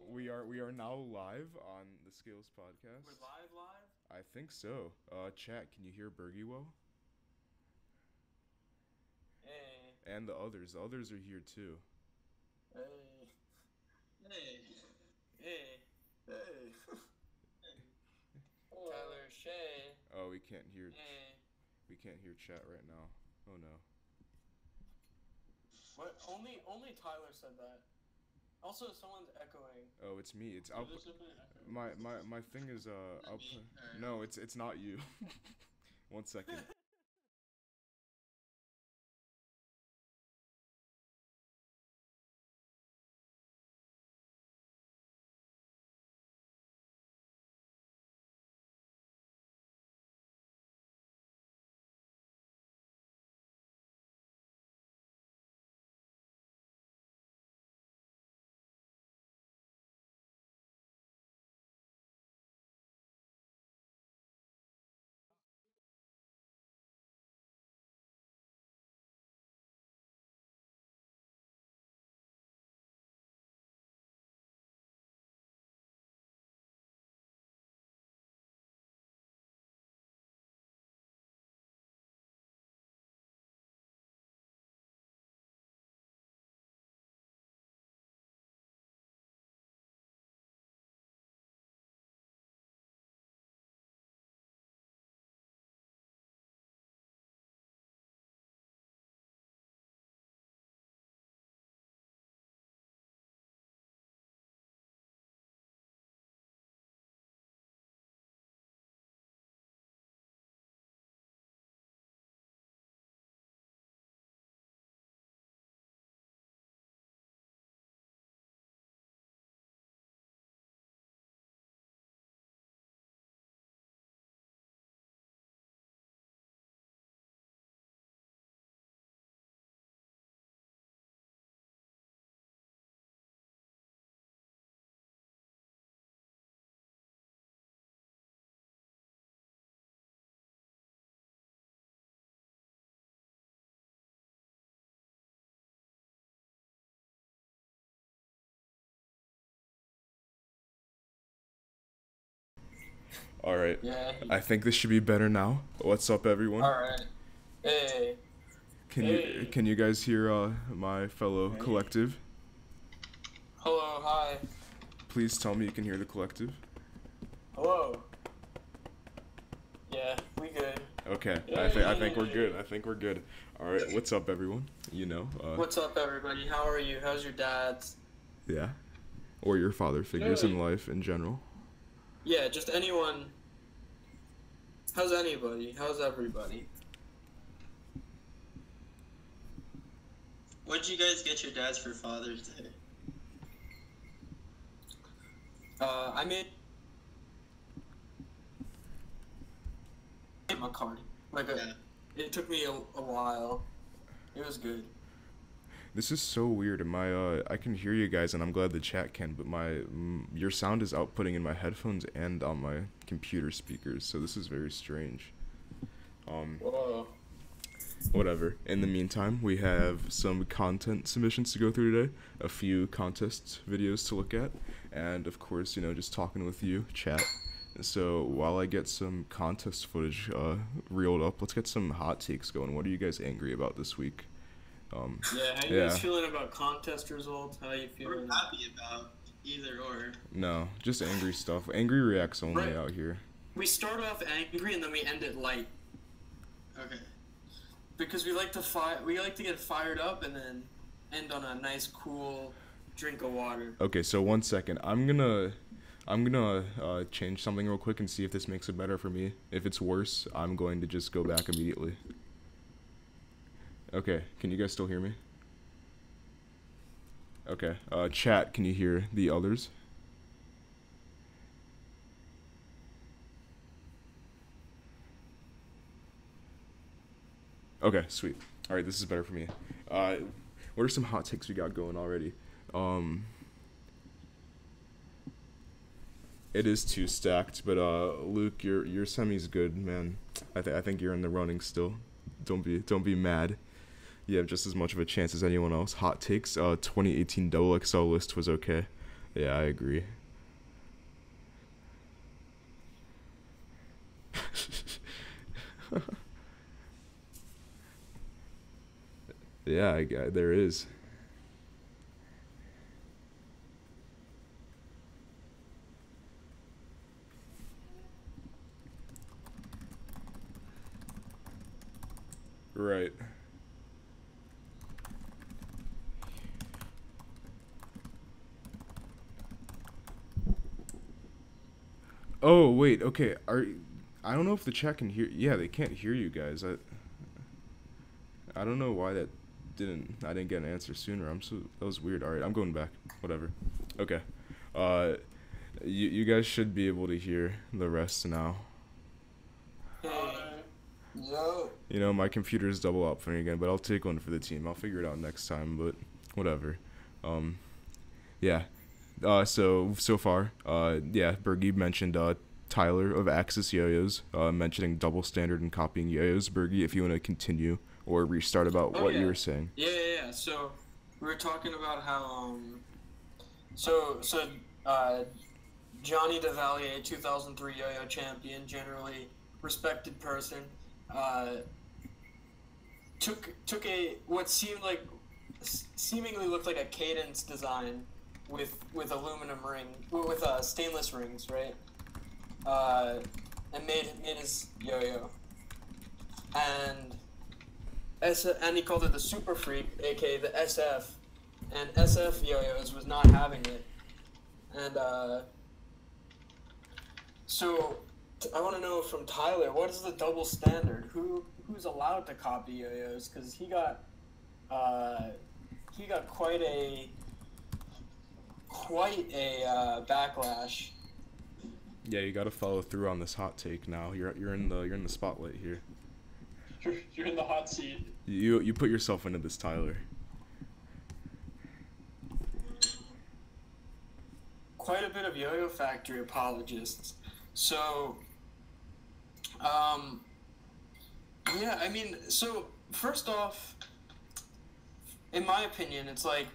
We are now live on the Scales podcast. We're live? I think so. Chat, can you hear Bergie well? Hey. And the others. The others are here too. Hey. Hey. Hey. Hey. Tyler Shay. Oh, we can't hear. Hey. We can't hear chat right now. Oh no. What? Only Tyler said that. Also, someone's echoing. Oh, it's me. It's output. My thing is output. No, it's not you. 1 second. All right. Yeah. I think this should be better now. What's up, everyone? Alright. Hey. Can you guys hear my fellow collective? Hello, hi. Please tell me you can hear the collective. Hello. Yeah, we good. Okay. I think we're good. I think we're good. All right. What's up, everyone? You know. What's up, everybody? How are you? How's your dad's? Yeah. Or your father figures in life in general. Yeah, just anyone. How's anybody? How's everybody? What did you guys get your dads for Father's Day? I made a card. It took me a while. It was good. This is so weird. I can hear you guys, and I'm glad the chat can. But your sound is outputting in my headphones and on my computer speakers. So this is very strange. Whoa. Whatever. In the meantime, we have some content submissions to go through today, a few contest videos to look at, and of course, just talking with you, chat. So while I get some contest footage reeled up, let's get some hot takes going. What are you guys angry about this week? How you guys feeling about contest results? How you feeling? We're happy about either or. No, just angry stuff. Angry reacts only out here. We start off angry and then we end it light. Okay. Because we like to get fired up and then end on a nice cool drink of water. Okay, so 1 second. I'm gonna change something real quick and see if this makes it better for me. If it's worse, I'm going to just go back immediately. Okay, can you guys still hear me? Okay, chat, can you hear the others? Okay, sweet. Alright, this is better for me. What are some hot takes we got going already? It is 2 stacked, but Luke, your semi's good, man. I think you're in the running still. Don't be mad. You have just as much of a chance as anyone else. Hot takes. 2018 XXL list was okay. Yeah, I agree. Yeah, there is. Right. Oh, wait. Okay. I don't know if the chat can hear. Yeah, they can't hear you guys. I don't know why I didn't get an answer sooner. That was weird. All right, I'm going back. Whatever. Okay. Uh you guys should be able to hear the rest now. Hey, yo. You know, my computer's double up for me again, but I'll take one for the team. I'll figure it out next time, but whatever. Um yeah. So far, yeah, Bergie mentioned Tyler of Axis Yo-Yos, mentioning double standard and copying yo-yos. Bergie, if you want to continue or restart about what Yeah. you were saying. Yeah. So we were talking about how Johnny DeValier, 2003 yo-yo champion, generally respected person, took a what seemingly looked like a cadence design with aluminum with stainless rings, right? And made his yo-yo, and he called it the Super Freak, aka the SF, and SF yo-yos was not having it, and so I want to know from Tyler, what is the double standard? Who's allowed to copy yo-yos? Because he got quite a backlash. Yeah, you got to follow through on this hot take now. You're in the spotlight here. You're in the hot seat. You put yourself into this, Tyler. Quite a bit of Yo-Yo Factory apologists. So, yeah, I mean, so first off, in my opinion, it's like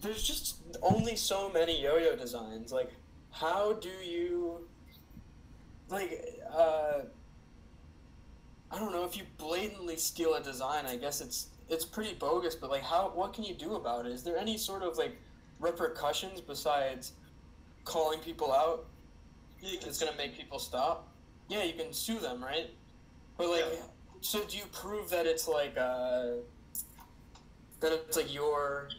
there's just only so many yo-yo designs. Like, how do you, like, I don't know, if you blatantly steal a design, I guess it's pretty bogus, but like, what can you do about it? Is there any sort of like repercussions besides calling people out? It's gonna make people stop. Yeah, you can sue them, right? But like, Yeah. So do you prove that it's like your?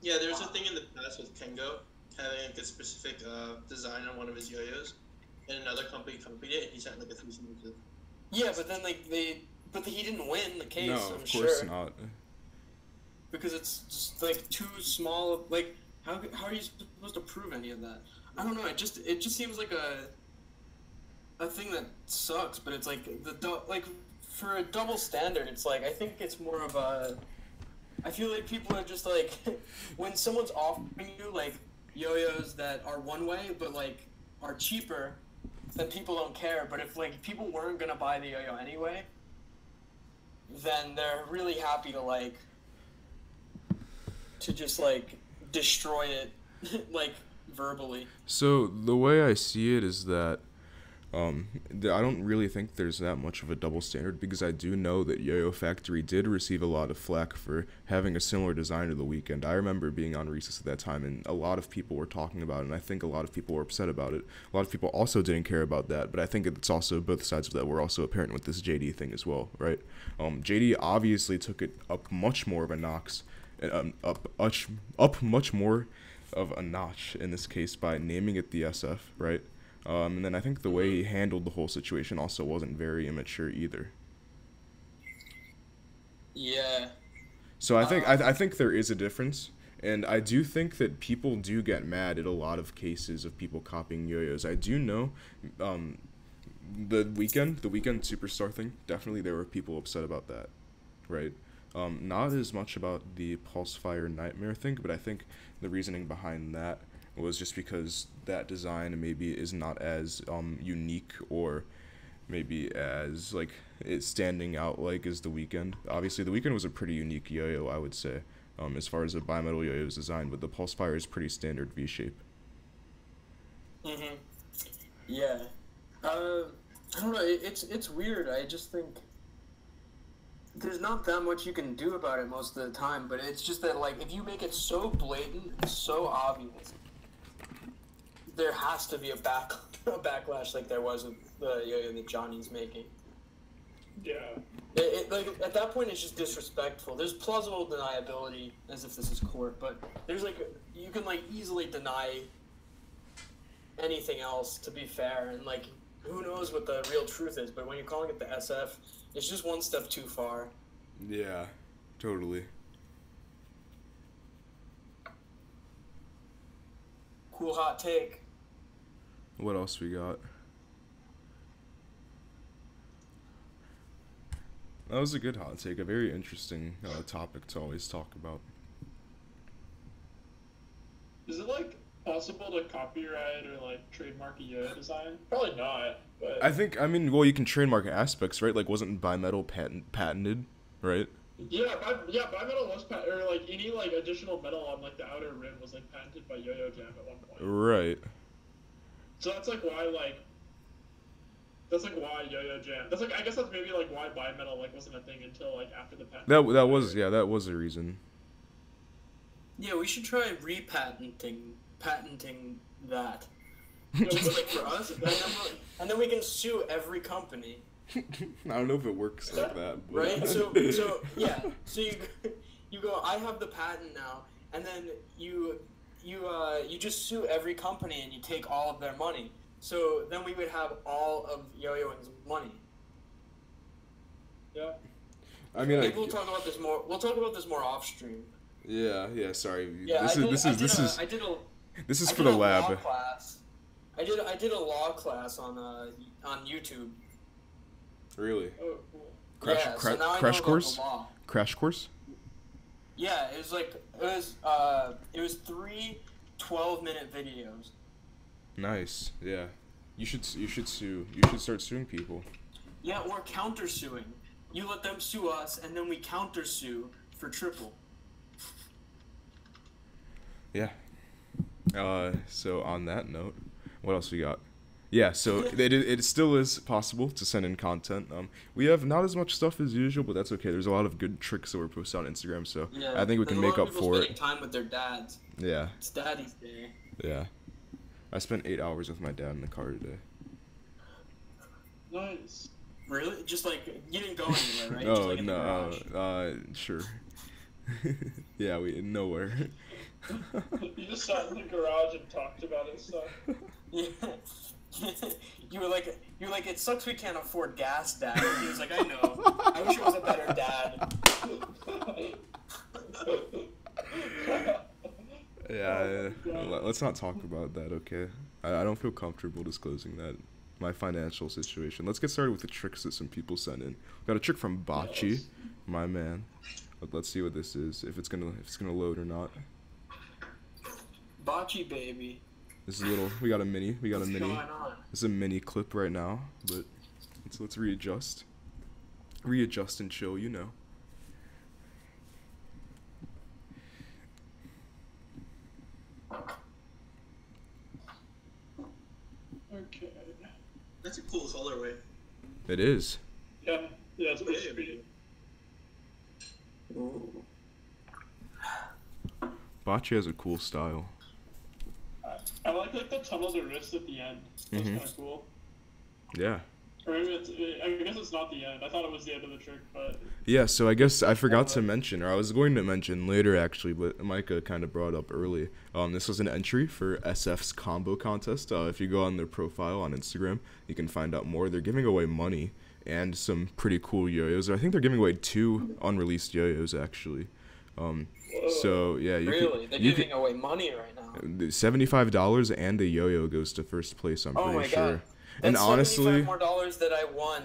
Yeah, there was a thing in the past with Kengo having like a specific design on one of his yo-yos, and another company copied it, and he sent like a 3 notice. Yeah, but then like he didn't win the case. No, I'm of course sure, not. because it's just like too small. Like, how are you supposed to prove any of that? I don't know. It just seems like a thing that sucks. But it's like like for a double standard, it's like I think it's more of a. I feel like people are just like when someone's offering you like yo-yos that are one way but like are cheaper, then people don't care. But if like people weren't gonna buy the yo-yo anyway, then they're really happy to just like destroy it like verbally. So the way I see it is that I don't really think there's that much of a double standard, because I do know that Yo-Yo Factory did receive a lot of flack for having a similar design to The Weeknd. I remember being on Recess at that time, and a lot of people were talking about it, and I think a lot of people were upset about it. A lot of people also didn't care about that, but I think it's also both sides of that were also apparent with this JD thing as well, right? JD obviously took it up much more of a notch, up much more of a notch in this case by naming it the SF, right? And then I think the way he handled the whole situation also wasn't very immature either. Yeah. So I think there is a difference, and I do think that people do get mad at a lot of cases of people copying yo-yos. I do know, the Weeknd Superstar thing, definitely there were people upset about that, right? Not as much about the Pulsefire Nightmare thing, but I think the reasoning behind that was just because that design maybe is not as unique or maybe as like it's standing out like as The Weeknd. Obviously The Weeknd was a pretty unique yo-yo, I would say, as far as a bimetal yo-yo is designed, but the Pulsefire is pretty standard V-shape. Mhm. Yeah. I don't know. It's weird. I just think there's not that much you can do about it most of the time. But it's just that, like, if you make it so blatant, and so obvious, there has to be a backlash like there was with the yo-yo that Johnny's making. Yeah. Like, at that point, it's just disrespectful. There's plausible deniability, as if this is court, but there's, like, you can, like, easily deny anything else, to be fair, and, like, who knows what the real truth is, but when you're calling it the SF, it's just one step too far. Yeah, totally. Cool hot take. What else we got? That was a good hot take, a very interesting topic to always talk about. Is it, like, possible to copyright or, like, trademark a yo-yo design? Probably not, but... I mean, well, you can trademark aspects, right? Like, wasn't bimetal patented, right? Yeah, bimetal was or, like, any, like, additional metal on, like, the outer rim was, like, patented by Yo-Yo Jam at one point. Right. So that's, like, why, like... That's, like, why Yo-Yo Jam... That's, like, I guess that's maybe, like, why bimetal, like, wasn't a thing until, like, after the patent. That was a reason. Yeah, we should try patenting that. Just, like, for us, and then we can sue every company. I don't know if it works like that. But. Right? So yeah. So you go, I have the patent now, and then you just sue every company and you take all of their money. So then we would have all of Yo-Yoing's money. Yeah. I mean, maybe we'll talk about this more. We'll talk about this more off stream. Yeah. Sorry. Yeah, this is for the lab. I did a law class on YouTube. Really? Oh, cool. Crash course? Crash course? Yeah, it was 3 12-minute videos. Nice. Yeah. You should start suing people. Yeah, or counter-suing. You let them sue us, and then we counter-sue for triple. Yeah. So on that note, what else we got? Yeah, so it still is possible to send in content. We have not as much stuff as usual, but that's okay. There's a lot of good tricks that were posted on Instagram, so yeah, I think we can make up for it. Time with their dads. Yeah. It's Daddy's Day. Yeah. I spent 8 hours with my dad in the car today. Nice. Really? Just like you didn't go anywhere, right? Oh Just, like, in the no, garage? Sure. Yeah, we nowhere. You just sat in the garage and talked about it stuff. Yeah. You were like, it sucks we can't afford gas, Dad. And he was like, I know. I wish it was a better dad. Yeah, let's not talk about that, okay? I don't feel comfortable disclosing that, my financial situation. Let's get started with the tricks that some people sent in. Got a trick from Bocce, my man. Let's see what this is, if it's gonna load or not. Bocce baby. This is a little. We got a mini. What's going on? This is a mini clip right now, but let's readjust and chill. You know. Okay. That's a cool colorway. It is. Yeah, it's pretty sweet. Bocce has a cool style. I like the tunnel to wrist at the end. That's kind of cool. Yeah. Or maybe I guess it's not the end. I thought it was the end of the trick, but... Yeah, so I guess I forgot to mention, or I was going to mention later actually, but Micah kind of brought up early. This was an entry for SF's combo contest. If you go on their profile on Instagram, you can find out more. They're giving away money and some pretty cool yo-yos. I think they're giving away 2 unreleased yo-yos actually. So yeah, They're giving away money right now. $75 and a yo-yo goes to first place. I'm pretty sure. God. And That's honestly, $75 more that I won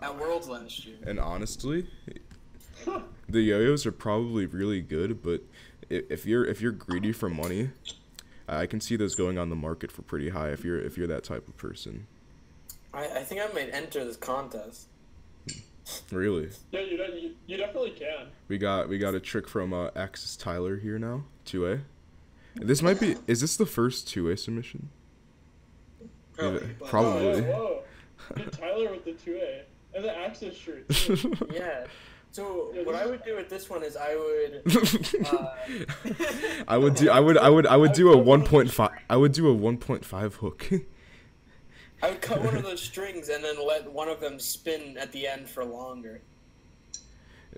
at Worlds last year. And honestly, the yo-yos are probably really good, but if you're greedy for money, I can see those going on the market for pretty high. If you're that type of person. I think I might enter this contest. Really? Yeah, you definitely can. We got a trick from Axis Tyler here now. 2A. This might be. Is this the first 2A submission? Probably. Yeah, but- probably. Oh, yeah, whoa. Dude, Tyler with the 2A and the Axis shirt. Too. Yeah. So Yeah, what this I is- would do with this one is I would. I would do a 1.5. I would do a 1.5 hook. I would cut one of those strings and then let one of them spin at the end for longer.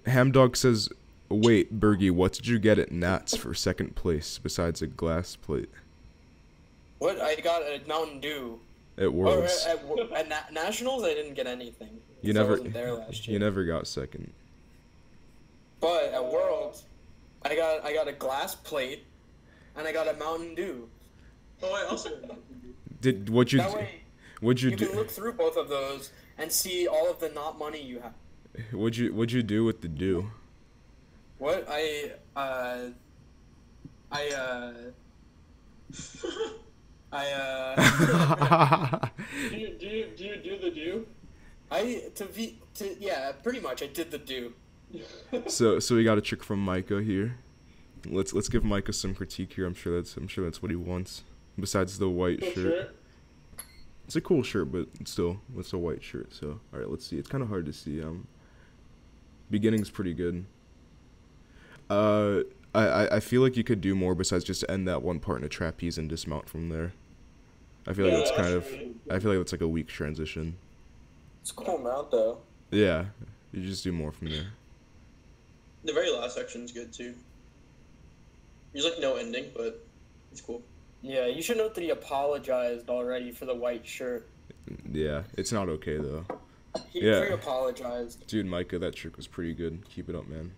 Hamdog says, "Wait, Bergie, what did you get at Nats for second place besides a glass plate?" What I got at Mountain Dew. At Or Worlds. at Nationals, I didn't get anything. You 'cause I never. wasn't there last year. You never got second. But at Worlds, I got a glass plate, and I got a Mountain Dew. Oh, I also. Did what you? That way, What'd you you can do? look through both of those and see all of the not money you have. What'd you do with the dew? What Do you do the do? yeah, pretty much I did the do. So we got a trick from Micah here. Let's give Micah some critique here. I'm sure that's what he wants. Besides the white Cool shirt. shirt. It's a cool shirt, but still, it's a white shirt. So all right, let's see. It's kind of hard to see. Beginning's pretty good. I feel like you could do more besides just end that one part in a trapeze and dismount from there. I feel like Yeah, that's kind that's of. really I feel like that's like a weak transition. It's a cool mount though. Yeah, you just do more from there. The very last section's good too. There's like no ending, but it's cool. Yeah, you should note that he apologized already for the white shirt. Yeah, it's not okay though. He Yeah. pre-apologized. Dude, Micah, that trick was pretty good. Keep it up, man.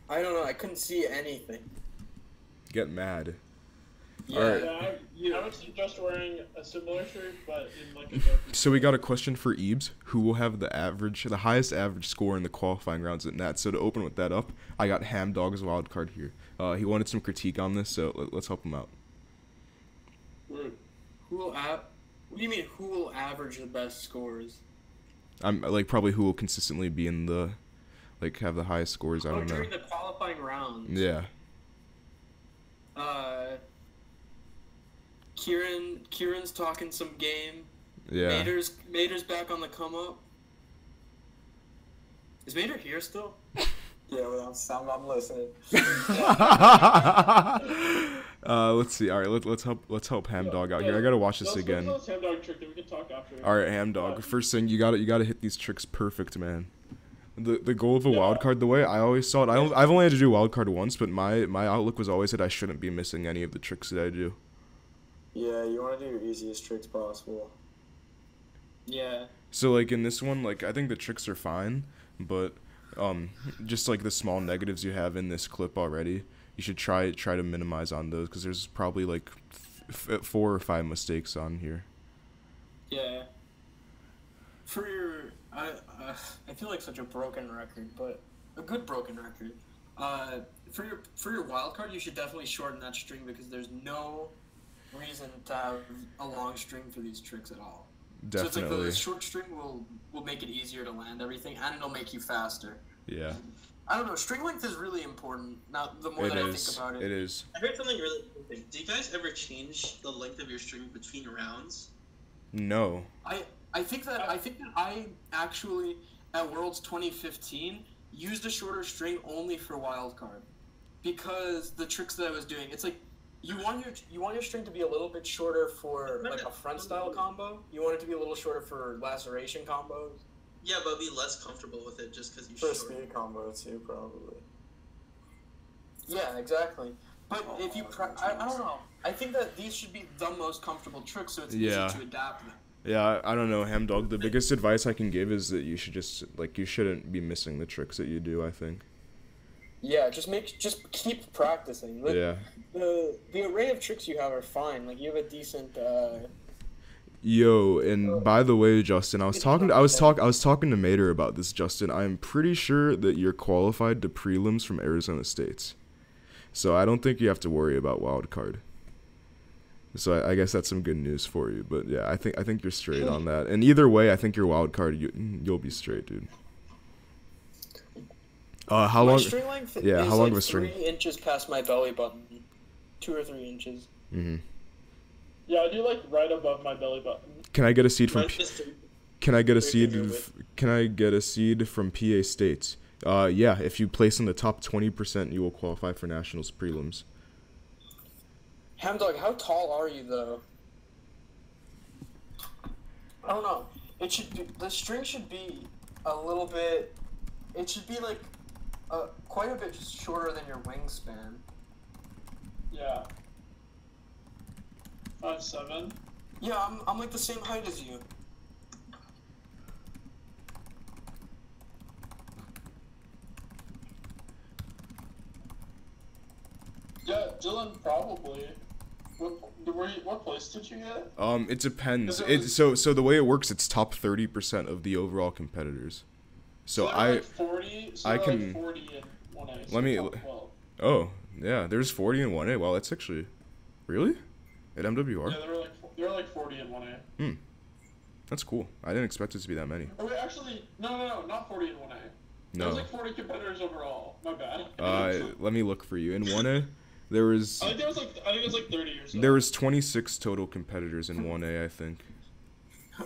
I don't know. I couldn't see anything. Get mad. Yeah. Alright. Yeah, I was just wearing a similar shirt, but in like a darker. So we got a question for Ebes, who will have the highest average score in the qualifying rounds at Nats. So to open with that up, I got Hamdog's wild card here. He wanted some critique on this, so let's help him out. What do you mean? Who will average the best scores? I'm like probably who will consistently be in the, like have the highest scores. I don't know. During the qualifying rounds. Yeah. Kieran's talking some game. Yeah. Mater's back on the come up. Is Mater here still? Yeah, I'm listening. Let's see. All right, let's help Hamdog out here. I gotta watch this again. Let's Ham Dog trick that we can talk after. All right, Hamdog. First thing you gotta hit these tricks perfect, man. The goal of a wild card, the way I always saw it, I've only had to do wild card once, but my outlook was always that I shouldn't be missing any of the tricks that I do. Yeah, you want to do your easiest tricks possible. Yeah. So like in this one, like I think the tricks are fine, but just like the small negatives you have in this clip already, you should try to minimize on those because there's probably like 4 or 5 mistakes on here. Yeah. For your, I feel like such a broken record, but a good broken record. For your wild card, you should definitely shorten that string because there's no reason to have a long string for these tricks at all. So it's like Definitely. the short string will make it easier to land everything, and it'll make you faster. Yeah. I don't know. String length is really important. Now, the more that I think about It is. I heard something really interesting. Do you guys ever change the length of your string between rounds? No. I think that I actually at Worlds 2015 used a shorter string only for wild card because the tricks that I was doing, it's like you want your string to be a little bit shorter for like a front style combo. You want it to be a little shorter for laceration combos. Yeah, but be less comfortable with it just because you For a short. speed combo too, probably. Yeah, exactly. But Oh, if you, I don't know. I think that these should be the most comfortable tricks, so it's Yeah. easy to adapt them. Yeah, I don't know, Hamdog. The biggest advice I can give is that you should just you shouldn't be missing the tricks that you do. I think. Yeah, just keep practicing. Yeah. The array of tricks you have are fine. Like you have a decent. Yo, and by the way, Justin, I was talking to Mater about this. Justin, I'm pretty sure that you're qualified to prelims from Arizona State's, so I don't think you have to worry about wild card. So I guess that's some good news for you. But yeah, I think you're straight on that. And either way, I think your wild card you'll be straight, dude. How My long? string length Yeah, is how long like of a string? 3 inches past my belly button. 2 or 3 inches. Mm-hmm. Yeah, I do like right above my belly button. Can I get a seed from? Mine's just three- Can I get a three seed? finger width. Can I get a seed from PA State? Yeah. If you place in the top 20%, you will qualify for nationals prelims. Hamdog, how tall are you though? I don't know. It should be, the string should be a little bit. It should be like quite a bit shorter than your wingspan. Yeah. 5'7". Yeah, I'm like the same height as you. Yeah, Dylan probably. What place did you get? It depends. Is it So the way it works, it's top 30% of the overall competitors. So they're I like 40. So I they're can- like 40 in 1A. So let me- top 12. oh yeah, there's 40 in 1A. Wow, that's actually really at MWR. Yeah, they were like 40 in 1A. That's cool. I didn't expect it to be that many. Oh wait, actually, no, not 40 in 1A. There was No. like 40 competitors overall. My bad. Let me look for you. In 1A, there was I think it was like 30 or so. there was 26 total competitors in 1A, I think.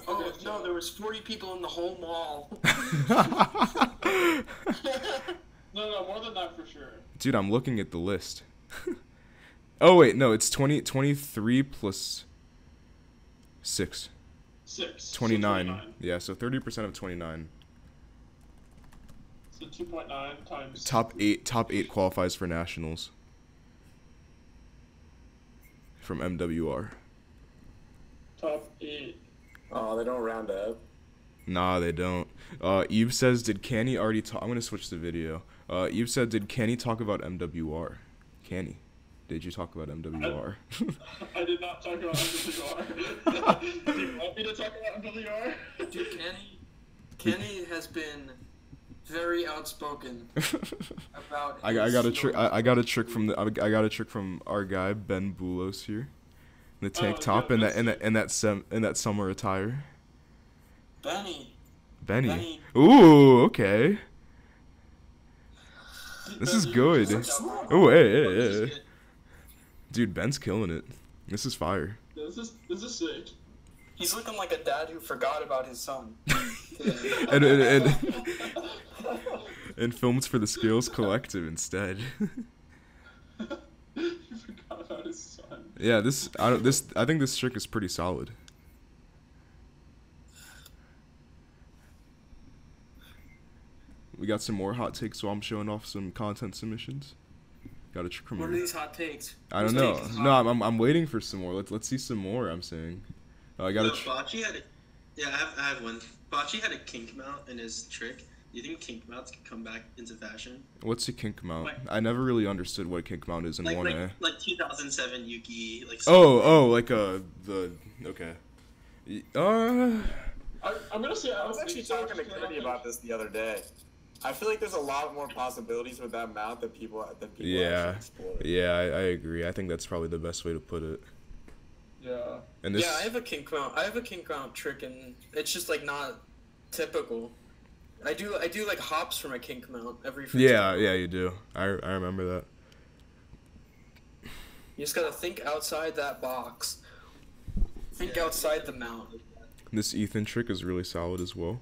Oh no, there was 40 people in the whole mall. No, more than that for sure. Dude, I'm looking at the list. Oh wait, no, it's 23 plus 6. 6. 29. So 29. Yeah, so 30% of 29. So 2.9 times. Top 8 qualifies for nationals. From MWR. Top 8. Oh, they don't round up. Nah, they don't. Eve says, did Canny already talk? I'm gonna switch the video. Eve said, did Canny talk about MWR? Canny, did you talk about MWR? I did not talk about MWR. Do you want me to talk about MWR? Dude, Kenny has been very outspoken about. I got a trick. I got a trick from I got a trick from our guy Ben Boulos here. The tank Oh, top yeah, and that summer attire. Benny. Ooh, okay. This is good. Oh, hey. Dude, Ben's killing it. This is fire. This is sick. He's looking like a dad who forgot about his son. and films for the ScalesCollective instead. You forgot about his son. Yeah, I think this trick is pretty solid. We got some more hot takes while I'm showing off some content submissions. Got a trick from What are here. these hot takes? I don't Whose know. take is No, hot? I'm waiting for some more. Let's see some more. I'm saying. I got a. Bocce had I have one. Bocce had a kink mount in his trick. Do you think kink mounts could come back into fashion? What's a kink mount? Like- I never really understood what a kink mount is in Like 1A. like 2007 Yuki like. Like the okay. I'm gonna say I was actually talking to Cody about this the other day. I feel like there's a lot more possibilities with that mount than people Yeah. actually explore. Yeah, I agree. I think that's probably the best way to put it. Yeah. And this. Yeah, I have a kink mount trick, and it's just like not typical. I do like hops from a kink mount every. 15 Yeah, you do. I remember that. You just gotta think outside that box. Think outside the mount. This Ethan trick is really solid as well.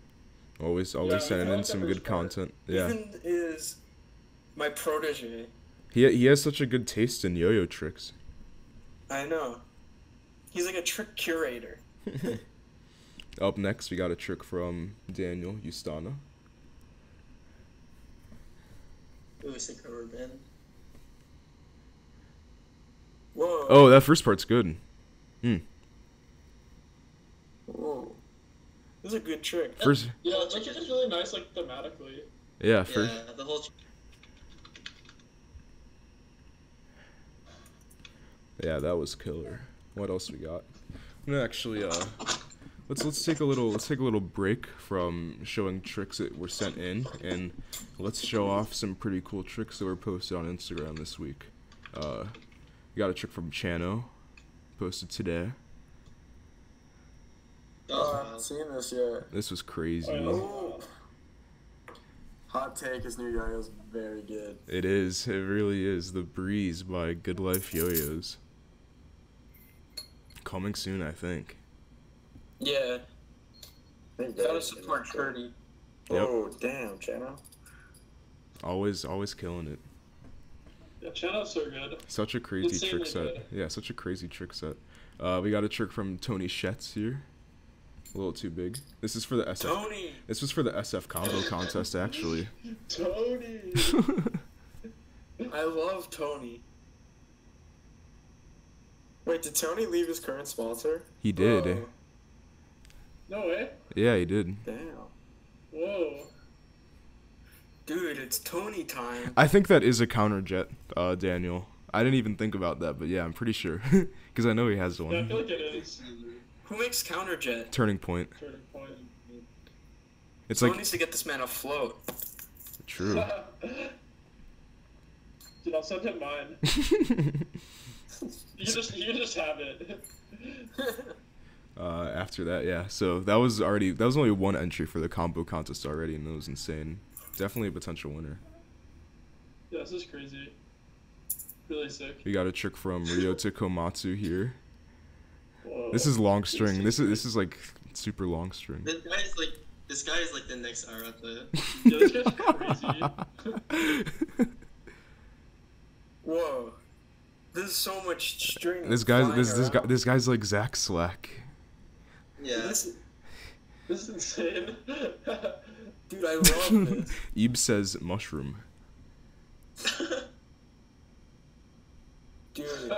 Always Yeah, sending I in like some that good first part. content. Yeah. Ethan is my protege. He has such a good taste in yo-yo tricks. I know. He's like a trick curator. Up next, we got a trick from Daniel Ustana. Ooh, sick rubber band. Whoa. Oh, that first part's good. Whoa. This is a good trick. First, Yeah, it's actually just really nice, like thematically. yeah, first. Yeah, the whole. Yeah, that was killer. What else we got? I'm gonna actually let's take a little break from showing tricks that were sent in, and let's show off some pretty cool tricks that were posted on Instagram this week. We got a trick from Chano, posted today. That was I haven't wild. seen this yet. This was crazy. Oh, Ooh. Hot take, his new yo-yo's very good. It is. It really is. The Breeze by Good Life Yo-Yos. Coming soon, I think. Yeah. I think Gotta that- support Curdy. Oh, damn, Chano. Always killing it. Yeah, Chano's so good. Such a crazy Insanely trick set. good. Yeah, such a crazy trick set. We got a trick from Tony Schetz here. A little too big. This is for the SF. Tony. This was for the SF combo contest, actually. Tony. I love Tony. Wait, did Tony leave his current sponsor? He did. Whoa. No way. Yeah, he did. Damn. Whoa. Dude, it's Tony time. I think that is a counter jet, Daniel. I didn't even think about that, but yeah, I'm pretty sure. Because I know he has Yeah, I one. feel like it is. Who makes counterjet? Turning point. Turning point. It's Someone like, needs to get this man afloat. true. Dude, I'll send him mine. You can just have it. After that, yeah. So that was only one entry for the combo contest already, and it was insane. Definitely a potential winner. Yeah, this is crazy. Really sick. We got a trick from Ryota Komatsu here. Whoa. This is long string. This is like super long string. This guy is like the next Arata. Yeah, this guy's crazy. Whoa. There's so much string. This guy's like Zach Slack. Yeah. This, This is insane. dude, I love this. Ebe says mushroom. Dude,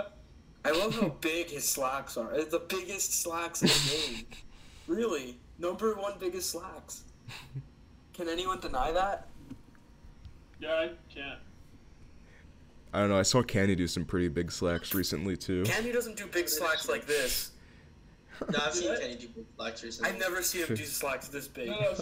I love how big his slacks are. It's the biggest slacks in the game. Really, #1 biggest slacks. Can anyone deny that? Yeah, I can't. I don't know. I saw Candy do some pretty big slacks recently too. Candy doesn't do big slacks like this. No, I've seen Kenny do big blacks recently. I've never seen him do slacks this big. No,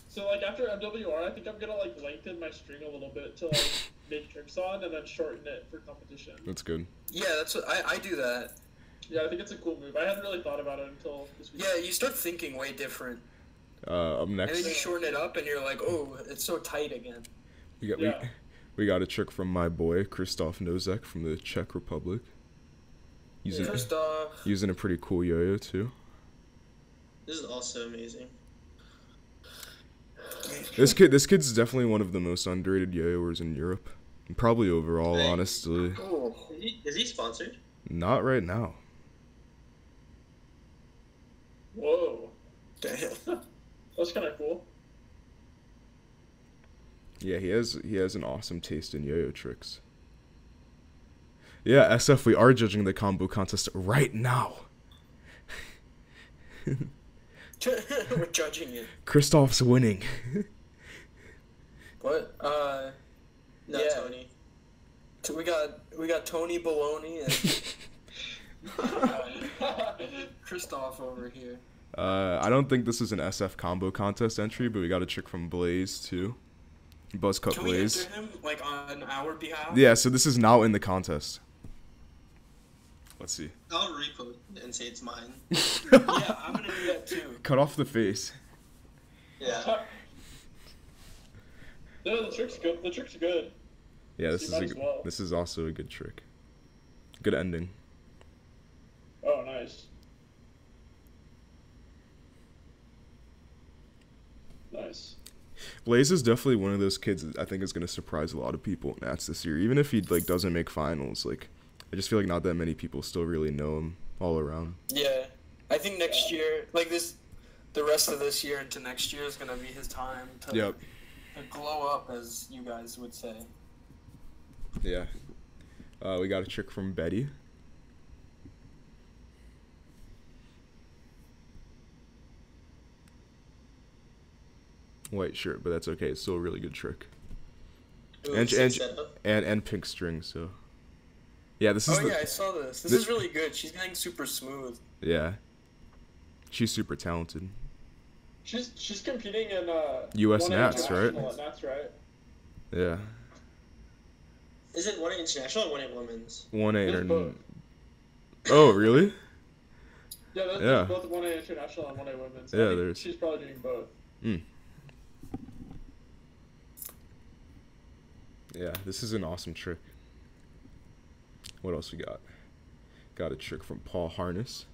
so like after MWR, I think I'm gonna like lengthen my string a little bit to like make tricks on and then shorten it for competition. That's good. Yeah, that's what I do that. Yeah, I think it's a cool move. I hadn't really thought about it until this week. Yeah, you start thinking way different, Up and then next, you shorten it up, and you're like, oh, it's so tight again. we got Yeah. we got a trick from my boy Krzysztof Nozek from the Czech Republic. First off, Using a pretty cool yo-yo too. This is also amazing. This kid's definitely one of the most underrated yo-yoers in Europe. And probably overall, Hey. honestly. oh, Is he sponsored? Not right now. Whoa, damn. that's kind of cool. Yeah, he has an awesome taste in yo-yo tricks. Yeah, SF, we are judging the combo contest right now. We're judging it. Kristoff's winning. What? No, Yeah. Tony. So we got Tony Baloney and Christoph over here. I don't think this is an SF combo contest entry, but we got a trick from Blaze too. Buzzcut Can we Blaze. enter him like on our behalf? Yeah, so this is now in the contest. Let's see. I'll repost it and say it's mine. Yeah, I'm gonna do that too. Cut off the face. Yeah. No, the trick's good. The trick's good. Yeah, You might as well. this is also a good trick. Good ending. Oh, nice. Nice. Blaze is definitely one of those kids that I think is gonna surprise a lot of people in Nats this year. Even if he like doesn't make finals, like I just feel like not that many people still really know him all around. Yeah, I think next year, like the rest of this year into next year is gonna be his time to, Yep. to glow up, as you guys would say. Yeah. We got a trick from Betty. White shirt, but that's okay. It's still a really good trick. Ooh, And- sick and- setup. And pink string, so yeah, this is Oh the yeah, I saw this. This thi- is really good. She's getting super smooth. yeah. She's super talented. She's competing in US 1A Nats, right? International at Nats, right? Yeah. Is it 1A international or 1A women's? 1A There's both. Oh, really? Yeah, there's Yeah. both 1A International and 1A Women's. I Yeah, think there's- She's probably doing both. Yeah, this is an awesome trick. What else we got? Got a trick from Paul Harness.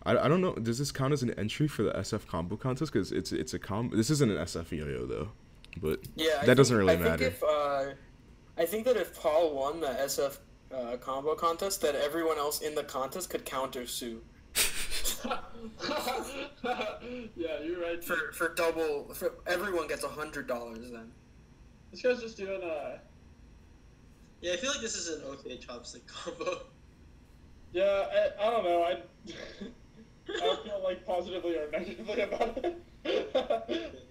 I don't know. Does this count as an entry for the SF combo contest? Because it's a combo. This isn't an SF yo-yo though, but Yeah, that doesn't really I think matter. I think that if Paul won the SF combo contest, that everyone else in the contest could counter sue Yeah, you're right. for double. For everyone gets $100 then. This guy's just doing Yeah, I feel like this is an okay chopstick combo. Yeah, I don't know. I don't feel like positively or negatively about it.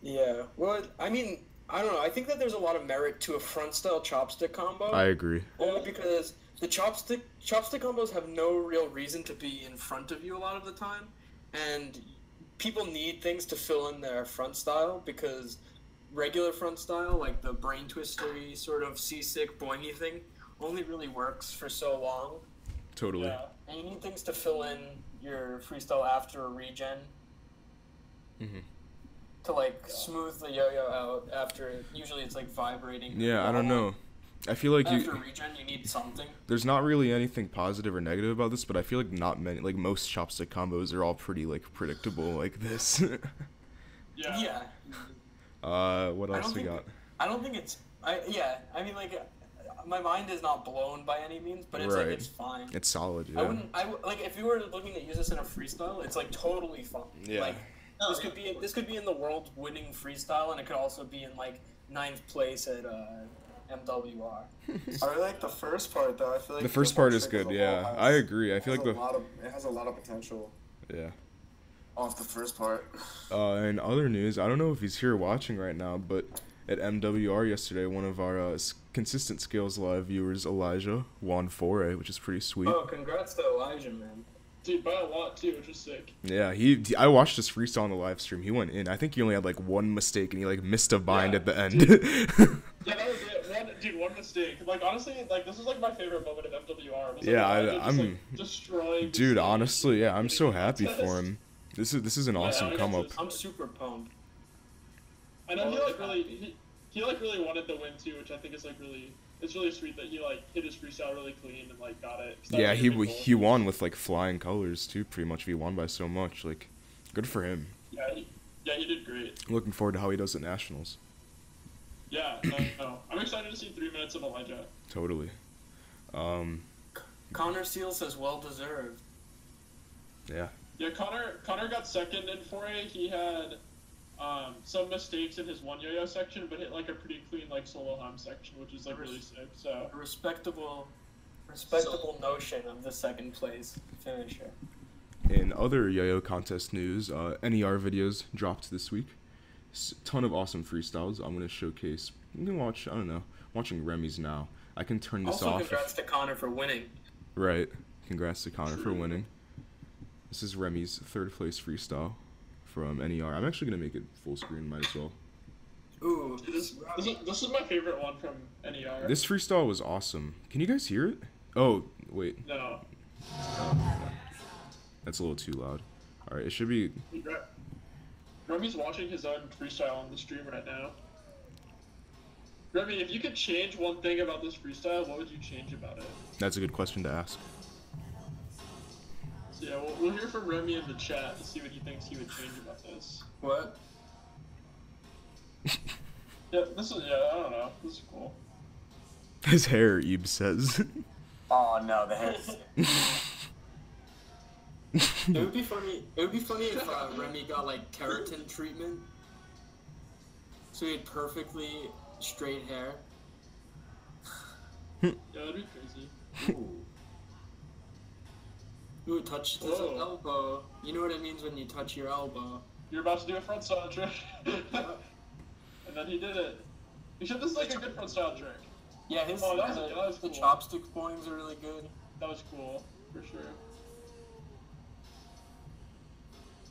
Yeah. Well, I mean, I don't know. I think that there's a lot of merit to a front style chopstick combo. I agree. Only because the chopstick combos have no real reason to be in front of you a lot of the time, and people need things to fill in their front style because regular front style, like the brain twistery sort of seasick boingy thing, only really works for so long. Totally. Yeah. And you need things to fill in your freestyle after a regen Mm-hmm. to like smooth the yo-yo out after usually it's like vibrating. Yeah, I don't know. I feel like After regen, you need something. there's not really anything positive or negative about this, but I feel like not many, like most chopstick combos are all pretty like predictable like this. Yeah. What I else don't we think- got? I don't think it's. I mean, like, my mind is not blown by any means, but it's Right. like it's fine. It's solid, I yeah. wouldn't. Like, if you were looking to use this in a freestyle, it's like totally fine. Yeah. Like, this could be in the world winning freestyle, and it could also be in like 9th place at MWR. I really like the first part though. I feel like The first part is trick good, as a yeah. whole I has- agree. I feel like has a lot of it has a lot of potential yeah. off the first part. In other news, I don't know if he's here watching right now, but at MWR yesterday, one of our consistent Scales Live viewers, Elijah, won 4A, which is pretty sweet. Oh, congrats to Elijah, man. Dude, by a lot too, which is sick. Yeah, I watched his freestyle on the live stream. He went in. I think he only had like one mistake, and he like missed a bind Yeah, at the end. Yeah, that was it. One mistake. Like honestly, like this is like my favorite moment of MWR. Was, like, Yeah, Elijah just, I'm- like, destroying. the Dude, stage. honestly, yeah, I'm so happy for him. This is an Yeah, awesome I come up. guess I'm super pumped. I know he like really he like really wanted the win too, which I think is like it's really sweet that he like hit his freestyle really clean and like got it. 'Cause that Yeah, was, like, he a big goal. he won with like flying colors too. Pretty much, he won by so much. Like, good for him. Yeah, he did great. Looking forward to how he does at nationals. Yeah, no. I'm excited to see 3 minutes of Elijah. Totally. Connor Steele says well deserved. Yeah. Yeah, Connor got second in 4A. He had some mistakes in his one yo-yo section, but hit like a pretty clean like solo hum section, which is like really sick. So A respectable notion of the 2nd place finisher. In other yo-yo contest news, NER videos dropped this week. Ton of awesome freestyles. I'm gonna showcase. You can watch. I don't know. Watching Remy's now. I can turn this Also, off. congrats to Connor for winning. Right. Congrats to Connor for winning. This is Remy's 3rd place freestyle from NER. I'm actually gonna make it full screen. Might as well. Ooh, this is my favorite one from NER. This freestyle was awesome. Can you guys hear it? Oh wait. No. That's a little too loud. All right. It should be. Remy's watching his own freestyle on the stream right now. Remy, if you could change one thing about this freestyle, what would you change about it? That's a good question to ask. So yeah, we'll hear from Remy in the chat to see what he thinks he would change about this. what? Yeah, I don't know. This is cool. His hair, Ebe says. Oh no, the hair. It would be funny. It would be funny if Remy got like keratin treatment, so he had perfectly straight hair. Yeah, that'd be crazy. Ooh, touched his Whoa. elbow. You know what it means when you touch your elbow. You're about to do a front style trick. And then he did it. Except this is like a good front style trick. Yeah, his Oh, that was the cool. chopstick points are really good. That was cool, for sure.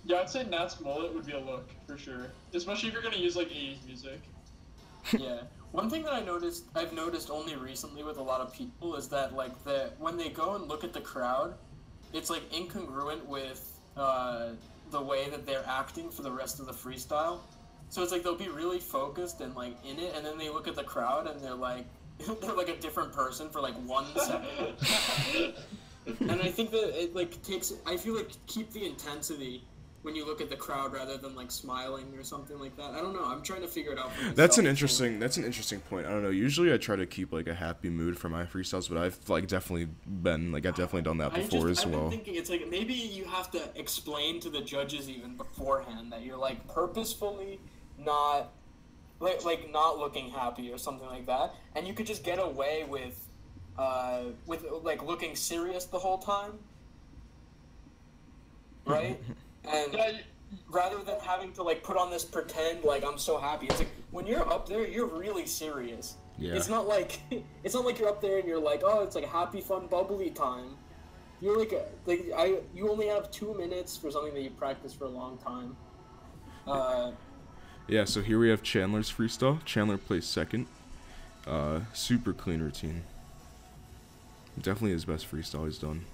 Yeah, I'd say Nat's mullet would be a look, for sure. Especially if you're gonna use like 80s music. Yeah. One thing that I've noticed only recently with a lot of people is that like when they go and look at the crowd, it's like incongruent with the way that they're acting for the rest of the freestyle. So it's like they'll be really focused and like in it, and then they look at the crowd and they're like they're like a different person for like 1 second. And I think that it like takes. I feel like keep the intensity when you look at the crowd rather than like smiling or something like that. I don't know. I'm trying to figure it out for myself. That's an interesting point. I don't know. Usually I try to keep like a happy mood for my freestyles, but I've like definitely done that before as well. I've been thinking it's like maybe you have to explain to the judges even beforehand that you're like purposefully not like not looking happy or something like that, and you could just get away with like looking serious the whole time, right? And rather than having to like put on this pretend like I'm so happy, it's like when you're up there, you're really serious. Yeah. It's not like you're up there and you're like, oh, it's like happy, fun, bubbly time. You're like you only have 2 minutes for something that you practiced for a long time. Yeah. So here we have Chandler's freestyle. Chandler plays second. Super clean routine. Definitely his best freestyle he's done.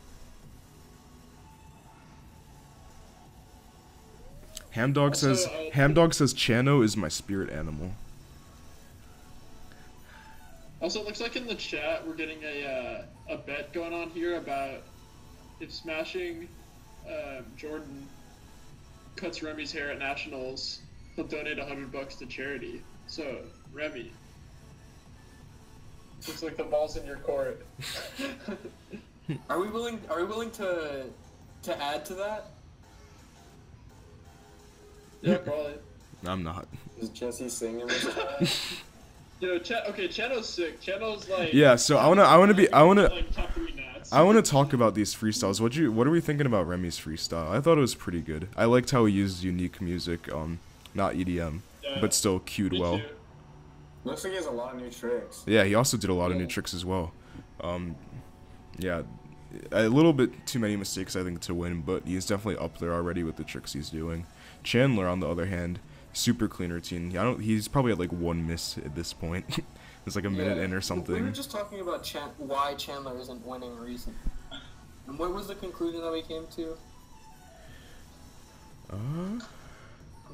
Hamdog says Chano is my spirit animal. Also, it looks like in the chat we're getting a bet going on here about if smashing Jordan cuts Remy's hair at nationals, he'll donate $100 to charity. So Remy, looks like the ball's in your court. Are we willing to add to that? Yeah, probably. I'm not. Is Jesse singing? Chano's sick. Chano's like. Yeah, so I wanna like top 3 nats. I wanna talk about these freestyles. What are we thinking about Remy's freestyle? I thought it was pretty good. I liked how he used unique music, not EDM, but still cued Me well. too. Looks like he has a lot of new tricks. Yeah, he also did a lot of new tricks as well. Yeah, a little bit too many mistakes I think to win, but he's definitely up there already with the tricks he's doing. Chandler, on the other hand, super clean routine. He's probably at like 1 miss at this point. It's like a minute in or something. We were just talking about why Chandler isn't winning recently. And what was the conclusion that we came to? I'm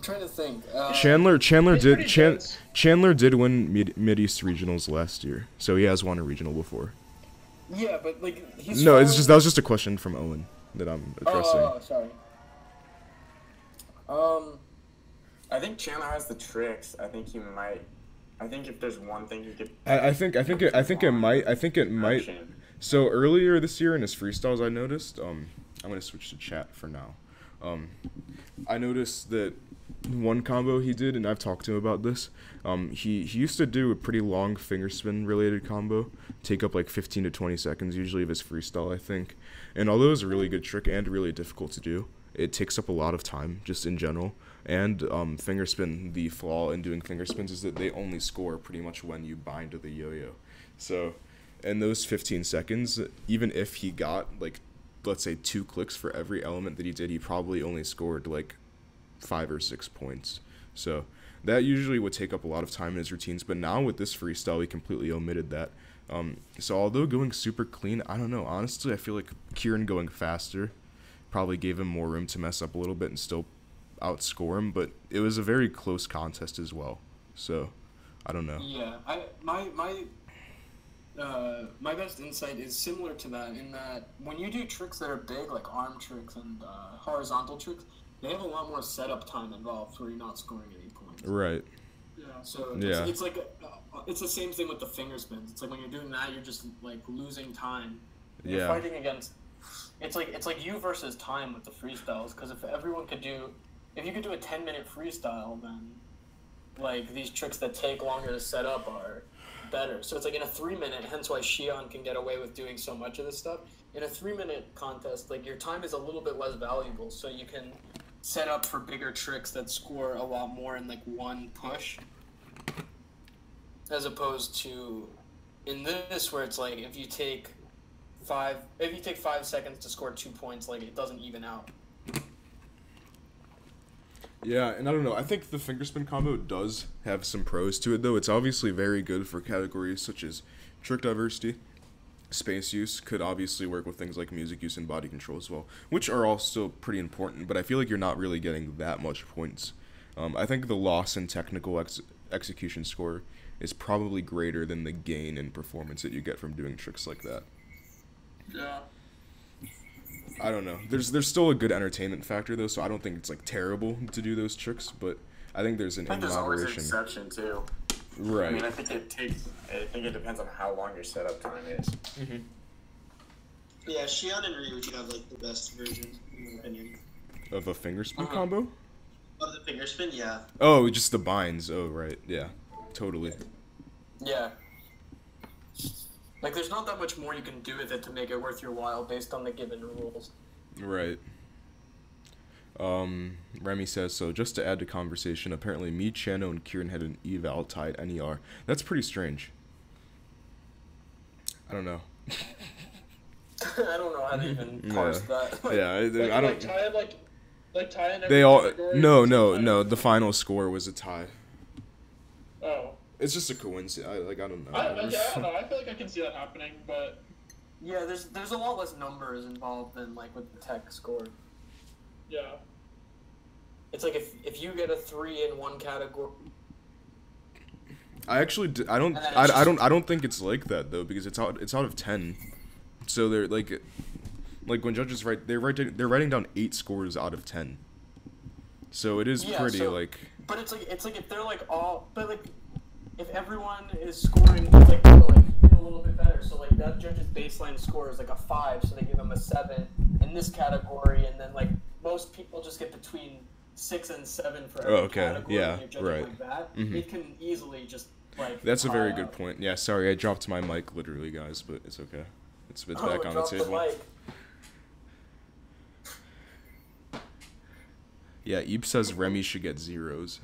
trying to think. Chandler did pretty dense. Chandler did win Mid-East regionals last year, so he has won a regional before. Yeah, but like he's. No, that was just a question from Owen that I'm addressing. Oh, sorry. I think Chandler has the tricks. I think he might. I think if there's one thing he could. I think it might. So earlier this year in his freestyles, I noticed. I'm gonna switch to chat for now. I noticed that one combo he did, and I've talked to him about this. He used to do a pretty long finger spin related combo, take up like 15 to 20 seconds usually of his freestyle, I think. And although it's a really good trick and really difficult to do, it takes up a lot of time just in general. And finger spin, the flaw in doing finger spins is that they only score pretty much when you bind to the yo-yo. So in those 15 seconds, even if he got like, let's say 2 clicks for every element that he did, he probably only scored like 5 or 6 points. So that usually would take up a lot of time in his routines, but now with this freestyle, he completely omitted that. So although going super clean, I don't know, honestly, I feel like Kieran going faster probably gave him more room to mess up a little bit and still outscore him, but it was a very close contest as well. So I don't know. Yeah, my best insight is similar to that in that when you do tricks that are big, like arm tricks and horizontal tricks, they have a lot more setup time involved where you're not scoring any points. Right. Yeah. So Yeah. it's like it's the same thing with the finger spins. It's like when you're doing that, you're just like losing time. You're Yeah. fighting against. It's like you versus time with the freestyles, because if you could do a 10-minute freestyle, then like these tricks that take longer to set up are better. So it's like in a 3-minute, hence why Shion can get away with doing so much of this stuff. In a 3-minute contest, like your time is a little bit less valuable, so you can set up for bigger tricks that score a lot more in like one push, as opposed to in this where it's like if you take 5 seconds to score 2 points, like it doesn't even out. Yeah, and I don't know. I think the fingerspin combo does have some pros to it, though. It's obviously very good for categories such as trick diversity. Space use could obviously work with things like music use and body control as well, which are all still pretty important, but I feel like you're not really getting that much points I think the loss in technical execution score is probably greater than the gain in performance that you get from doing tricks like that. Yeah. I don't know. There's still a good entertainment factor though, so I don't think it's like terrible to do those tricks, but I think there's an I think there's always an moderation. exception too. Right. I mean, I think it depends on how long your setup time is. Mm-hmm. Yeah, Shion and Ryu would have like the best version, in my opinion. Of a finger spin Uh-huh. combo? Of the finger spin, yeah. Oh, just the binds. Oh, right. Yeah. Totally. Yeah. Like, there's not that much more you can do with it to make it worth your while based on the given rules. Right. Remy says, so just to add to conversation, apparently me, Chano, and Kieran had an eval tied NER. That's pretty strange. I don't know. I don't know how to even parse that. Yeah, I don't... Tie in every They all... category, No, it's no, tie. no. The final score was a tie. Oh. It's just a coincidence. I don't know. I don't know. I feel like I can see that happening, but Yeah, there's a lot less numbers involved than, like, with the tech score. yeah. It's like if you get a 3 in one category... I actually I don't And then I, it's I don't I don't think it's like that though, because it's out of 10. So they're like when judges write they're writing down 8 scores out of 10. So it is Yeah, pretty so- like But it's like if they're, like, all... But, like, if everyone is scoring, like, even a little bit better, so, like, that judge's baseline score is, like, a 5, so they give them a 7 in this category, and then, like, most people just get between 6 and 7 for every okay, category. yeah, and you're judging right. like that. Mhm. It can easily just, like... that's a very pile good up. point. Yeah, sorry, I dropped my mic literally, guys, but it's okay. It's Oh, back on the drop table. mic. Yeah, Eep says Remy should get 0s.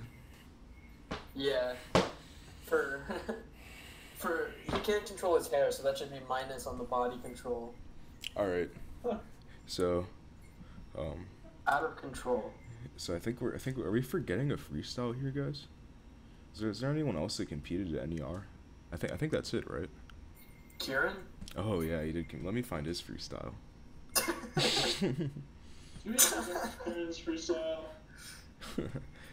Yeah. For... He can't control his hair, so that should be minus on the body control. All right. So Out of control. I think are we forgetting a freestyle here, guys? Is there anyone else that competed at NER? I think that's it, right? Kieran? Oh yeah, he did. Let me find his freestyle. Kieran's freestyle.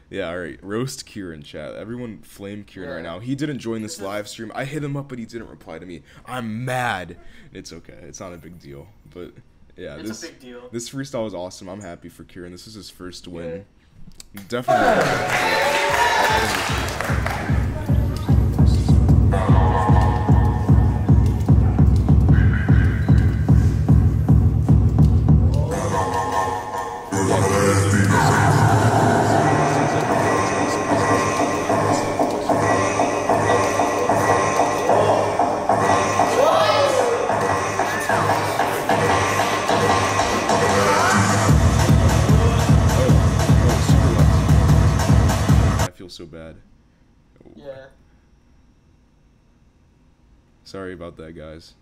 Yeah, all right. Roast Kieran, chat. Everyone flame Kieran right Yeah. now. He didn't join this live stream. I hit him up, but he didn't reply to me. I'm mad. It's okay. It's not a big deal. But yeah, It's a big deal. this freestyle was awesome. I'm happy for Kieran. This is his first win. I feel so bad. Yeah. Sorry about that, guys.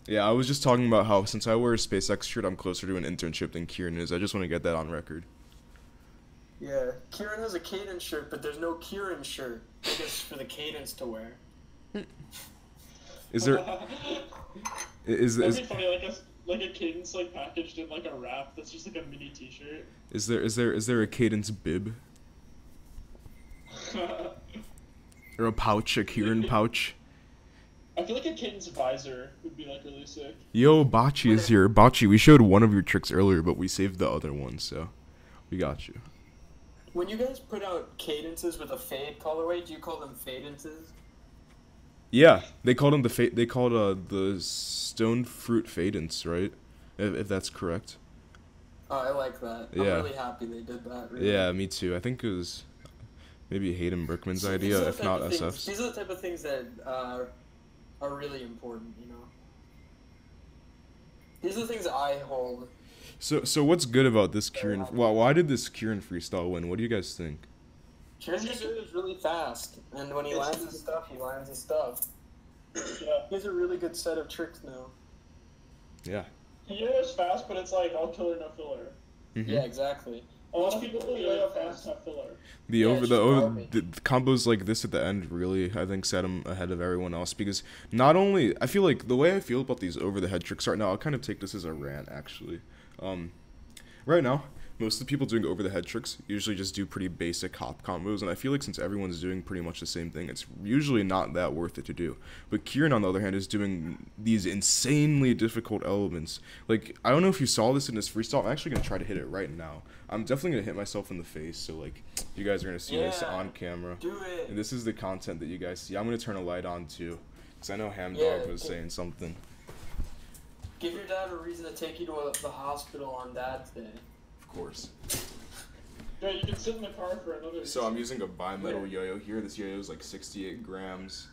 Yeah, I was just talking about how since I wear a SpaceX shirt, I'm closer to an internship than Kieran is. I just want to get that on record. Yeah. Kieran has a Cadence shirt, but there's no Kieran shirt. I guess for the Cadence to wear. Is there is That'd be funny, like a cadence like packaged in like a wrap that's just like a mini T-shirt. is there a Cadence bib or a pouch, a Kieran pouch? I feel like a cadence visor would be like really sick. Yo, Bocce is here. Bocce, we showed one of your tricks earlier, but we saved the other one, so we got you. When you guys put out cadences with a fade colorway, do you call them fadences? Yeah, they called them the stone fruit fadence, right? If that's correct. Oh, I like that. Yeah. I'm really happy they did that. Really. Yeah, me too. I think it was maybe Hayden Berkman's See, these are idea, the if type not of things- SF's. These are the type of things that are really important, you know? These are the things that I hold. So what's good about this Kieran? Well, why did this Kieran freestyle win? What do you guys think? Kieran just is really fast, and when he lands his stuff, he lands his stuff. Yeah. He has a really good set of tricks now. Yeah. He is fast, but it's like all killer, no filler. Mm-hmm. Yeah, exactly. A lot of people who lay out fast have filler. The Yeah, over it's the over garbage. the combos like this at the end really I think set him ahead of everyone else, because not only I feel like the way I feel about these over the head tricks right now, I'll kind of take this as a rant actually. Right now, most of the people doing over the head tricks usually just do pretty basic hop combos, and I feel like since everyone's doing pretty much the same thing, it's usually not that worth it to do. But Kieran, on the other hand, is doing these insanely difficult elements. Like, I don't know if you saw this in his freestyle. I'm actually gonna try to hit it right now. I'm definitely gonna hit myself in the face, so like you guys are gonna see this on camera. Do it. And this is the content that you guys see. I'm gonna turn a light on too, because I know Hamdog was saying something. Give your dad a reason to take you to the hospital on Dad's Day. Of course. Yeah, you can sit in the car for another. So I'm using a bimetal yo-yo here. This yo-yo is like 68 grams.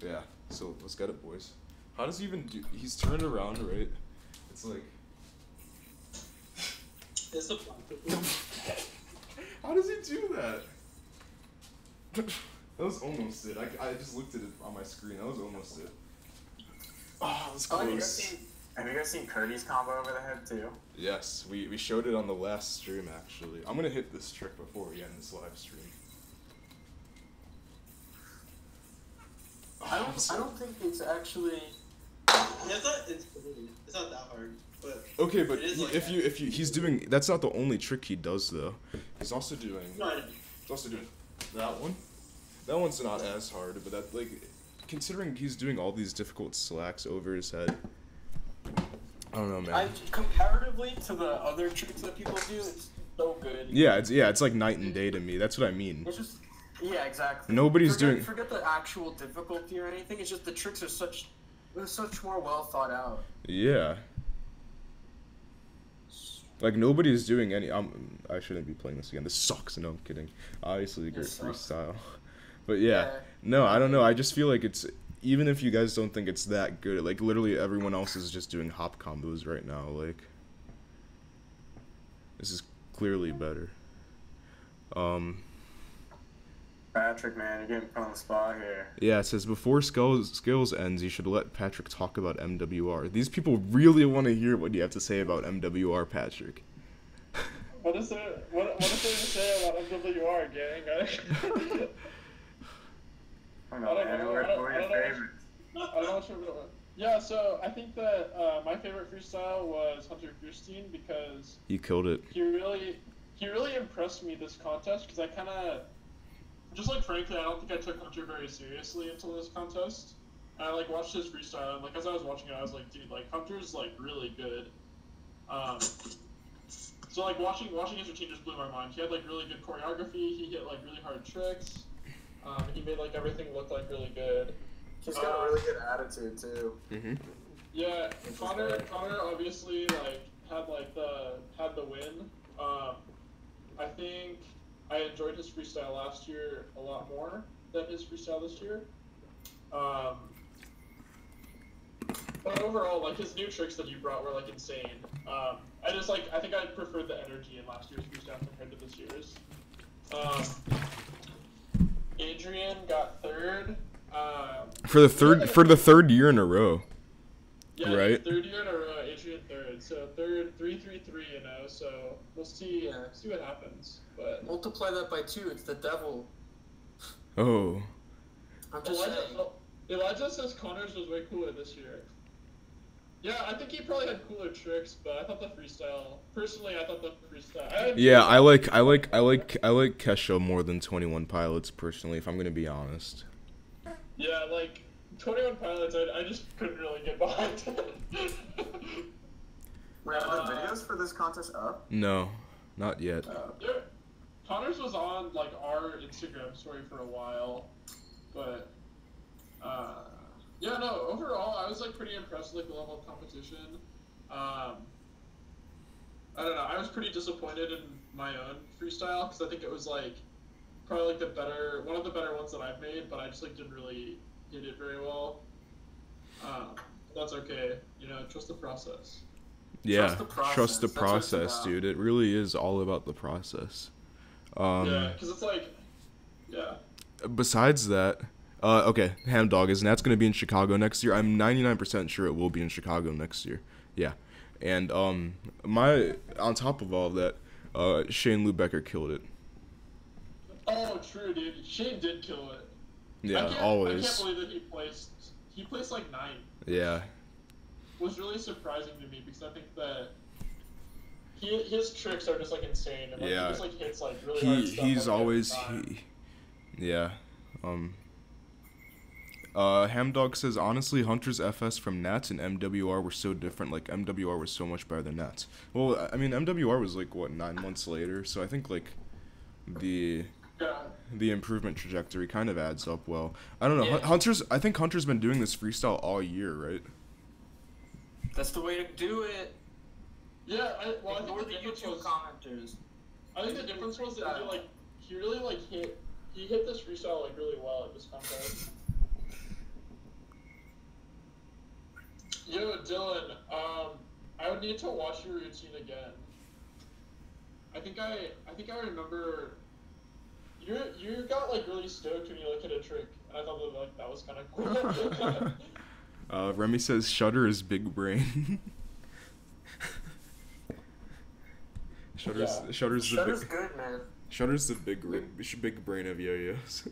Yeah. So let's get it, boys. How does he even do? He's turned around, right? It's like. It's a How does he do that? That was almost it. I just looked at it on my screen. That was almost it. Oh, that was close. Have you guys seen Curdy's combo over the head too? Yes, we showed it on the last stream actually. I'm gonna hit this trick before we end this live stream. I don't think it's actually. Yeah, it's not that hard. But Okay, but it is like if you he's doing, that's not the only trick he does though. He's also doing Right. that one. That one's not as hard, but that, like, considering he's doing all these difficult slacks over his head. I don't know, man. Comparatively to the other tricks that people do, it's so good. Yeah, it's like night and day to me. That's what I mean. It's just, yeah, exactly. Forget the actual difficulty or anything. It's just the tricks are such more well thought out. Yeah. Like, nobody's doing any. I shouldn't be playing this again. This sucks. No, I'm kidding. Obviously, a great freestyle. But yeah, no, I don't know. I just feel like it's, even if you guys don't think it's that good, like literally everyone else is just doing hop combos right now. Like, this is clearly better. Patrick, man, you're getting put on the spot here. Yeah, it says before Scales ends, you should let Patrick talk about MWR. These people really want to hear what you have to say about MWR, Patrick. What is there to say about MWR, gang? I don't know, what are your favorites? I don't know what you're doing. Yeah, so I think that my favorite freestyle was Hunter Fierstein because You killed it. he really impressed me this contest because I kind of, just like frankly, I don't think I took Hunter very seriously until this contest. And I like watched his freestyle, and like as I was watching it, I was like, dude, like Hunter's like really good. So like watching his routine just blew my mind. He had like really good choreography. He hit like really hard tricks. He made like everything look like really good. He's got a really good attitude too. Mm-hmm. Yeah, Connor obviously like had the win. I think I enjoyed his freestyle last year a lot more than his freestyle this year. But overall, like his new tricks that he brought were like insane. I think I preferred the energy in last year's freestyle compared to this year's. Adrian got third. For the third year in a row. Yeah, right? Third year in a row, Adrian third. So third, 3-3-3, you know. So we'll see what happens. But Multiply that by 2, it's the devil. Oh. I'm just saying. Elijah says Connor's was way cooler this year. Yeah, I think he probably had cooler tricks, but I thought the freestyle. Personally, I thought the freestyle. Yeah, I like Kesha more than 21 Pilots personally, if I'm gonna be honest. Yeah, like 21 Pilots, I just couldn't really get behind. Wait, are the videos for this contest up? No, not yet. Connor's was on like our Instagram story for a while, but yeah, no. Overall, I was like pretty impressed with like the level of competition. I don't know. I was pretty disappointed in my own freestyle because I think it was like probably like one of the better ones that I've made, but I just like didn't really hit it very well. That's okay. You know, trust the process. Yeah, trust the That's what it's process, about. dude. It really is all about the process. Yeah, because it's like, yeah. Besides that, okay, Hamdog, is Nats gonna be in Chicago next year? I'm 99% sure it will be in Chicago next year. Yeah, and on top of all of that, Shane Lubecker killed it. Oh, true, dude. Shane did kill it. Yeah, always. I can't believe that he placed like 9th. Yeah. Was really surprising to me because I think that his tricks are just like insane, and like, Yeah. he just like hits like really hard stuff. He's like, always every time. yeah. Hamdog says, honestly, Hunter's FS from Nats and MWR were so different. Like, MWR was so much better than Nats. Well, I mean, MWR was, like, what, 9 months later? So I think, like, the improvement trajectory kind of adds up well. I don't know. Yeah. I think Hunter's been doing this freestyle all year, right? That's the way to do it. Yeah, I think Ignore the the difference YouTube was, commenters. I think the difference was that he really like hit this freestyle like really well at this contest. Yo, Dylan, I would need to watch your routine again. I think I remember you got like really stoked when you like hit a trick, and I thought that was kind of cool. Remy says Shutter is big brain. Shutter's good, man. Shutter's the big brain of yo-yos.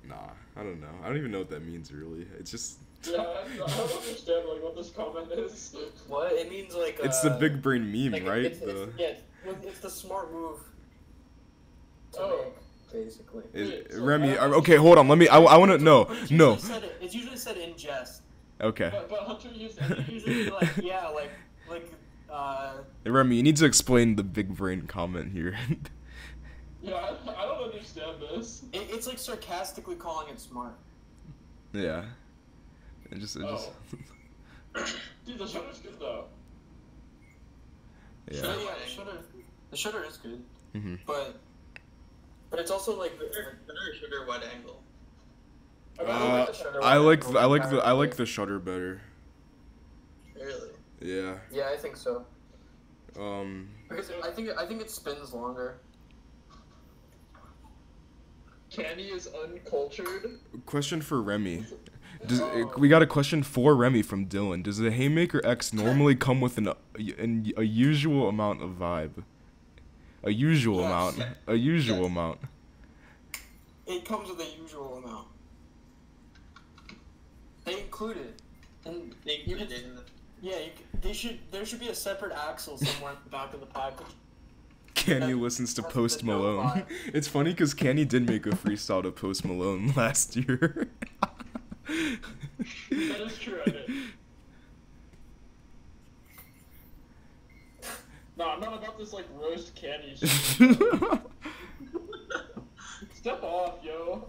Nah, I don't know. I don't even know what that means really. It's just yeah, I don't understand like what this comment is. What? It means like it's the big brain meme, like, right? it's the smart move to make, basically. Remy, okay, hold on. Let me. I want to know. No. It's usually said in jest. Okay. But Hunter used Usually like yeah, like Remy, you need to explain the big brain comment here. yeah, I don't understand this. it's like sarcastically calling it smart. Yeah. It just. Dude, the shutter's good though. Yeah. The shutter is good. Mhm. But it's also like Better shutter wide angle. I like the shutter better. Really? Yeah. Yeah, I think so. Because I think it spins longer. Candy is uncultured. Question for Remy. We got a question for Remy from Dylan. Does the Haymaker X normally come with a usual amount of vibe? A usual amount. It comes with a usual amount. They include it, and there should be a separate axle somewhere in the back of the package. Kenny listens to Post Malone. It's funny because Kenny did make a freestyle to Post Malone last year. That is true, I did. No, I'm not about this like roast candy shit. Step off, yo.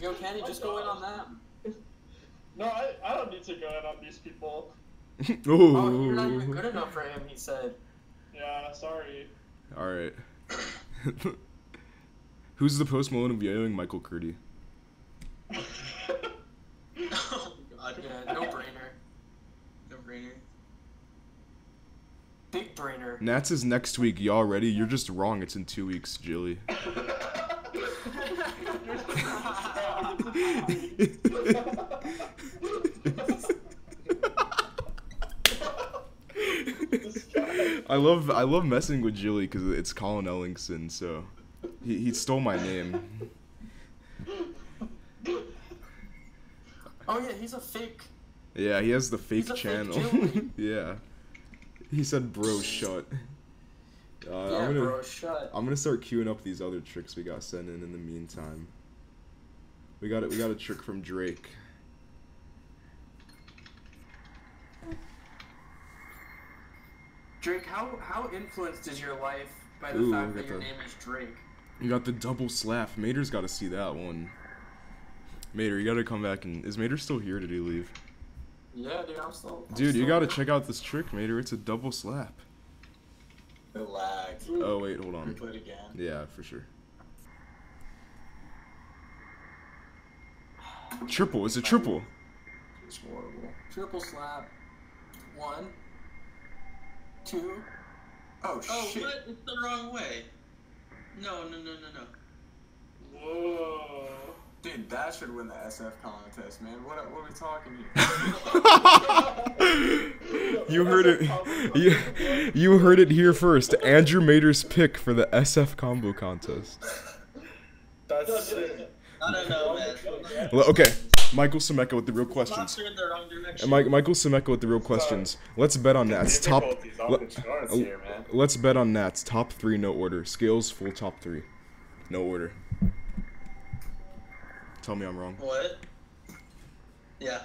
Yo, Kenny, just go in on them. No, I don't need to go in on these people. Oh, you're not even good enough for him, he said. Yeah, sorry. Alright. Who's the Post Malone of yoing Michael Curdy? Oh god. Yeah, no brainer. No brainer. Big brainer. Nats is next week. Y'all ready? You're just wrong. It's in 2 weeks, Jilly. I love messing with Jilly because it's Colin Ellingson, so he stole my name. Oh yeah, he's a fake. Yeah, he has the fake He's a channel. fake Jilly. Yeah. He said, "Bro, shut." Bro, shut. I'm gonna start queuing up these other tricks we got sent in the meantime. We got a trick from Drake. Drake, how influenced is your life by the Ooh, fact that got your the- name is Drake? You got the double slap. Mater's got to see that one. Mater, you gotta come back and... Is Mater still here? Did he leave? Yeah, dude, I'm still... Dude, you gotta check out this trick, Mater. It's a double slap. It lagged. Oh, wait, hold on. Replay it again. Yeah, for sure. Triple. It's a triple. It's horrible. Triple slap. 1, 2. Oh, Oh, shit. what? It's the wrong way. No. Whoa. Dude, that should win the SF contest, man. What are we talking here? You heard it. You heard it here first. Andrew Mater's pick for the SF combo contest. That's sick. I don't know, man. Okay. Michael Semeka with the real questions. Monster in the wrong direction. Michael Semeka with the real questions. Let's bet on Nats. Difficulties off the charts here, man. Let's bet on Nats. Top 3, no order. Scales, full top 3. No order. Tell me I'm wrong. What? Yeah.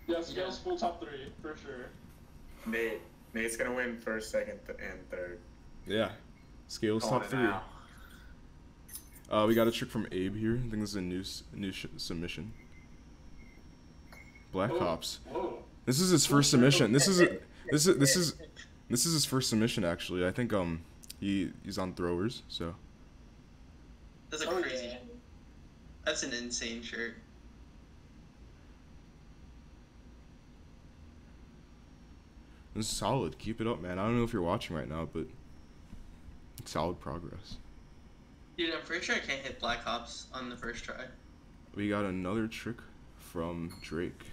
Yeah, Scales full top 3 for sure. Nate's gonna win first, second, and third. Yeah. Scales, Calling top it 3. now. We got a trick from Abe here. I think this is a new submission. Black Hops. Whoa. This is his first submission. This is his first submission actually. I think he's on throwers, so. That's a crazy. That's an insane shirt. This is solid. Keep it up, man. I don't know if you're watching right now, but it's solid progress. Dude, I'm pretty sure I can't hit Black Hops on the first try. We got another trick from Drake.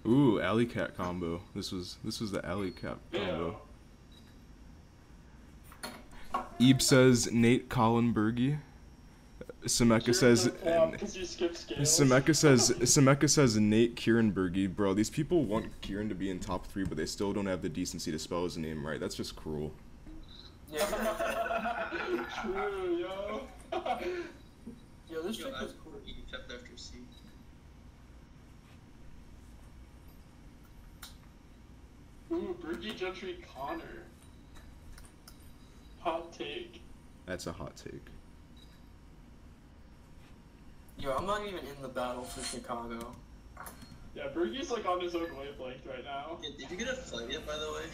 Ooh, alley cat combo. This was the alley cat combo. Ebe says Nate Collenbergy. Semeka says Semeka says Nate Kieranbergy. Bro, these people want Kieran to be in top 3, but they still don't have the decency to spell his name right. That's just cruel. Yeah. True, yo. Yo, this trick is cool. Except after C. Ooh, Bergie Gentry Connor. Hot take. That's a hot take. Yo, I'm not even in the battle for Chicago. Yeah, Bergie's like on his own wavelength right now. Yeah, did you get a flight yet, by the way?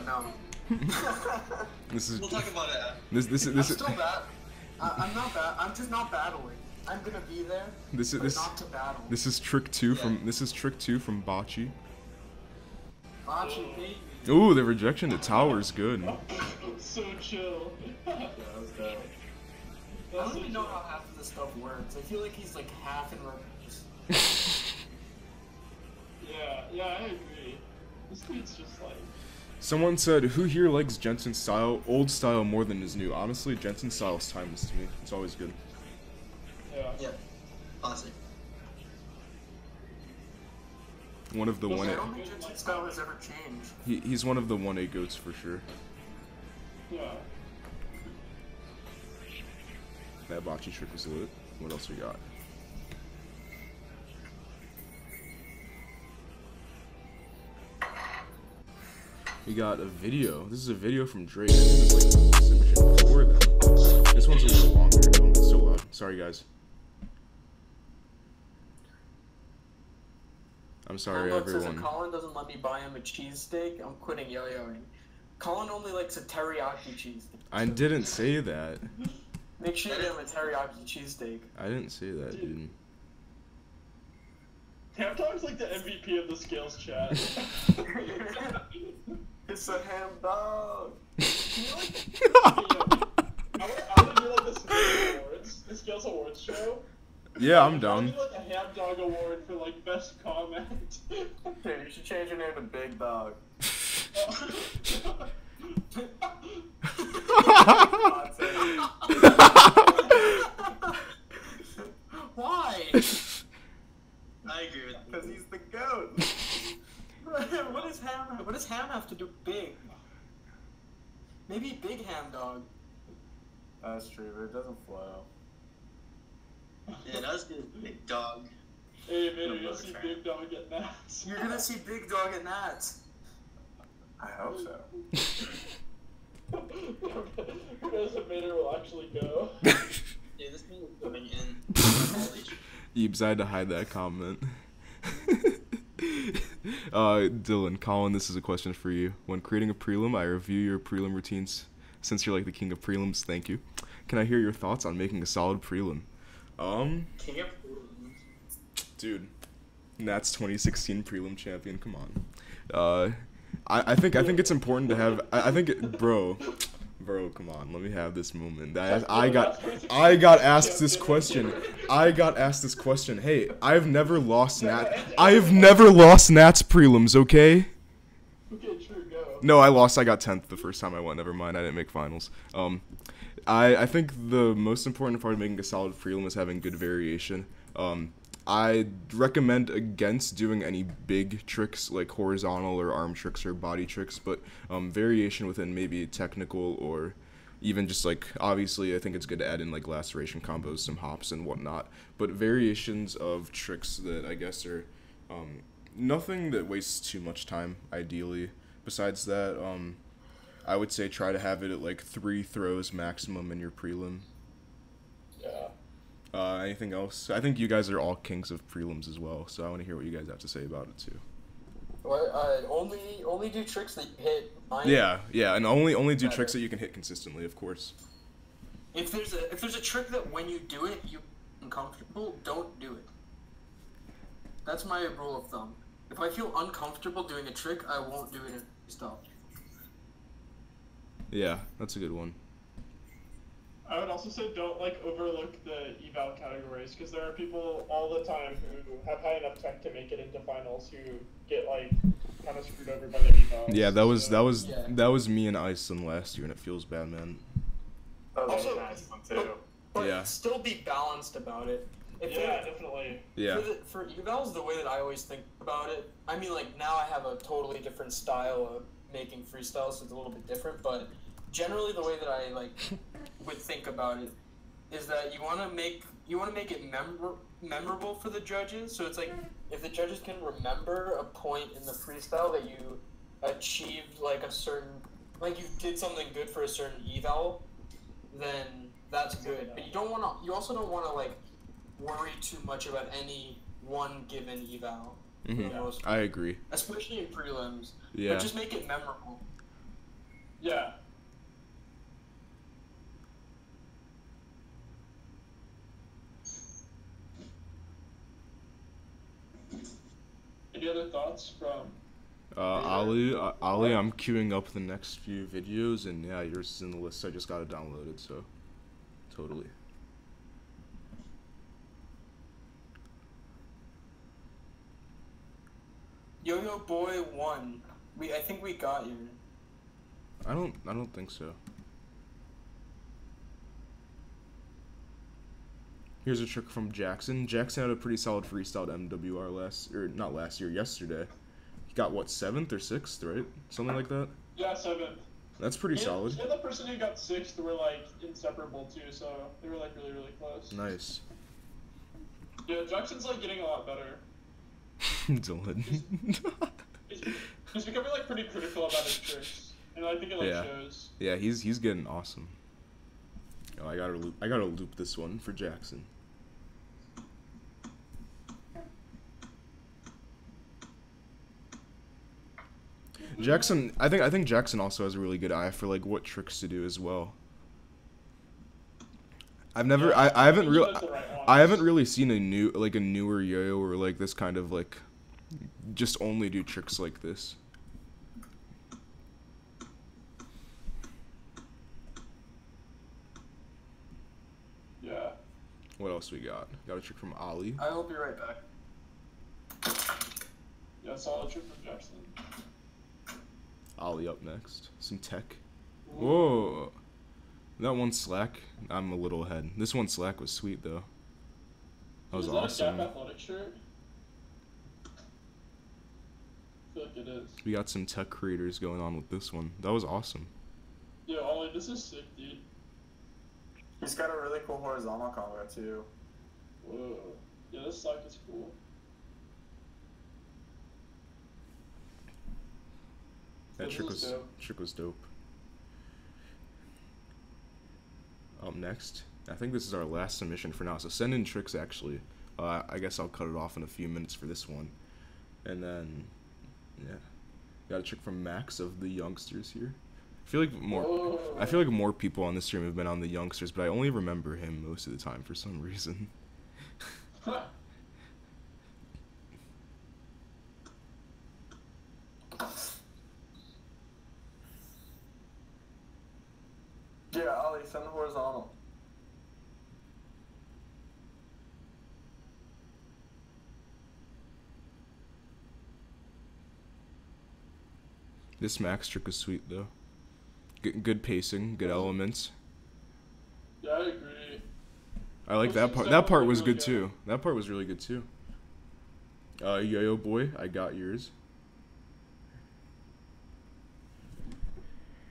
No. This is We'll talk about it after. this I'm still I'm not I'm just not battling. I'm gonna be there. This but is not to battle. this is trick 2 from Bocce. Bocce, baby. Ooh, the rejection to tower is good. So chill. I don't even know how half of this stuff works. I feel like he's like half in reverse. Yeah, I agree. This dude's just like. Someone said, who here likes Jensen's style, old style more than his new? Honestly, Jensen's style is timeless to me. It's always good. Yeah. Classic. One of the I 1A. don't think Jensen's style has ever changed. He's one of the 1A goats for sure. Yeah. That bocce trick was lit. What else we got? We got a video. This is a video from Drake. This is like the submission before them. This one's a little longer. Oh, it's so loud. Sorry, guys. I'm sorry, Says if everyone. Colin doesn't let me buy him a cheesesteak, I'm quitting yo-yoing. Colin only likes a teriyaki cheesesteak. I didn't say that. Make sure you get him a teriyaki cheesesteak. I didn't say that, dude. Ham Dog's like the MVP of the Scales chat. It's a ham dog. I want to do like the Scales Awards show. Yeah, I'm down. Do like a Ham Dog award for like best comment. Dude, you should change your name to Big Dog. Why? I agree with you. Because he's the goat. What does ham have to do with big? Maybe Big Ham Dog. That's true, but it doesn't flow. Yeah, that was good. Big dog. Hey man, you're gonna see Big Dog at Nats. You're gonna see Big Dog at Nats. I hope so. Who knows if Mater will actually go? Yeah, this man is coming in. Eebs, I had to hide that comment. Dylan, Colin, this is a question for you. When creating a prelim, I review your prelim routines. Since you're like the king of prelims, thank you. Can I hear your thoughts on making a solid prelim? King of Dude, Nats 2016 prelim champion. Come on. I think it's important to have. Bro, come on. Let me have this moment. I got asked this question. Hey, I've never lost Nats prelims. Okay. Okay, true, go. No, I lost. I got 10th the first time I went. Never mind. I didn't make finals. I think the most important part of making a solid prelim is having good variation. I recommend against doing any big tricks like horizontal or arm tricks or body tricks, but variation within maybe technical or even just like, obviously I think it's good to add in like laceration combos, some hops and whatnot, but variations of tricks that I guess are nothing that wastes too much time ideally. Besides that, I would say try to have it at like 3 throws maximum in your prelim. Yeah. Anything else? I think you guys are all kings of prelims as well, so I want to hear what you guys have to say about it too. What? Only do tricks that you hit. Yeah, and only do Better. tricks that you can hit consistently, of course. If there's a trick that when you do it you're uncomfortable, don't do it. That's my rule of thumb. If I feel uncomfortable doing a trick, I won't do it in freestyle. Yeah, that's a good one. I would also say don't like overlook the eval categories because there are people all the time who have high enough tech to make it into finals who get like kind of screwed over by the evals. Yeah, Yeah. that was me and Iceland last year, and it feels bad, man. Oh, that's Also- a nice one too. But Yeah. still be balanced about it. If Yeah, definitely. Yeah. For evals, the way that I always think about it, I mean, like, now I have a totally different style of making freestyles, so it's a little bit different, but generally the way that I, like, would think about it is that you want to make it memorable for the judges, so it's like, if the judges can remember a point in the freestyle that you achieved, like, like, you did something good for a certain eval, then that's good. But you also don't want to, like, worry too much about any one given eval. For the most part. I agree. Especially in prelims. Yeah. But just make it memorable. Yeah. Any other thoughts from? Ali, I'm queuing up the next few videos, and yeah, yours is in the list. I just got it downloaded, so totally. Yo-Yo Boy 1. I think we got you. I don't think so. Here's a trick from Jackson. Jackson had a pretty solid freestyle to yesterday. He got what, 7th or 6th, right? Something like that. Yeah, 7th. That's pretty He solid. and the person who got 6th were like inseparable too, so they were like really, really close. Nice. Yeah, Jackson's like getting a lot better. Dylan. He's becoming like pretty critical about his tricks, and I think it like Yeah. shows. Yeah, he's getting awesome. Oh, I gotta loop this one for Jackson. Jackson, I think Jackson also has a really good eye for like what tricks to do as well. I haven't He really does the right I ones. haven't really seen a newer yo-yo or like this kind of like just only do tricks like this. Yeah. What else we got? Got a trick from Ali. I will be right back. Yeah, solid trick from Jackson. Ali up next. Some tech. Whoa. That one slack, I'm a little ahead. This one slack was sweet though. That was Is awesome. that a Gap Athletic shirt? I feel like it is. We got some tech creators going on with this one. That was awesome. Yo, Ollie, this is sick, dude. He's got a really cool horizontal combo too. Whoa. Yeah, this sock is cool. That This trick is was dope. trick was dope. Up next, I think this is our last submission for now. So send in tricks actually. I guess I'll cut it off in a few minutes for this one, and then yeah, got a trick from Max of the youngsters here. I feel like more people on this stream have been on the youngsters, but I only remember him most of the time for some reason. Whoa. Yeah, Ollie, send the horizontal. This Max trick was sweet though. Good pacing, good elements. Yeah, I agree. I like that part. That part was good too. That part was really good too. Yo-Yo Boy, I got yours.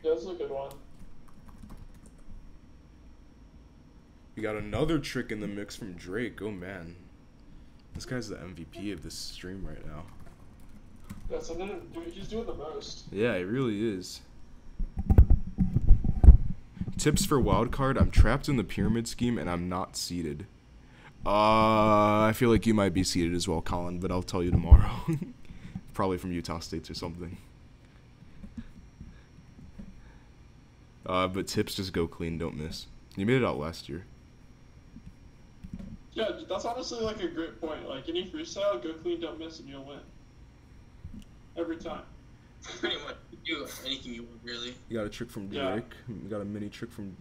Yeah, that's a good one. We got another trick in the mix from Drake. Oh man, this guy's the MVP of this stream right now. Yeah, so he's doing the most. Yeah, he really is. Tips for wildcard: I'm trapped in the pyramid scheme and I'm not seeded. I feel like you might be seeded as well, Colin, but I'll tell you tomorrow. Probably from Utah States or something. But tips: just go clean, don't miss. You made it out last year. Yeah, that's honestly like a great point. Like any freestyle, go clean, don't miss, and you'll win. Every time. Pretty much. You do anything you want, really. You got a trick from Drake. Yeah. You got a mini trick from.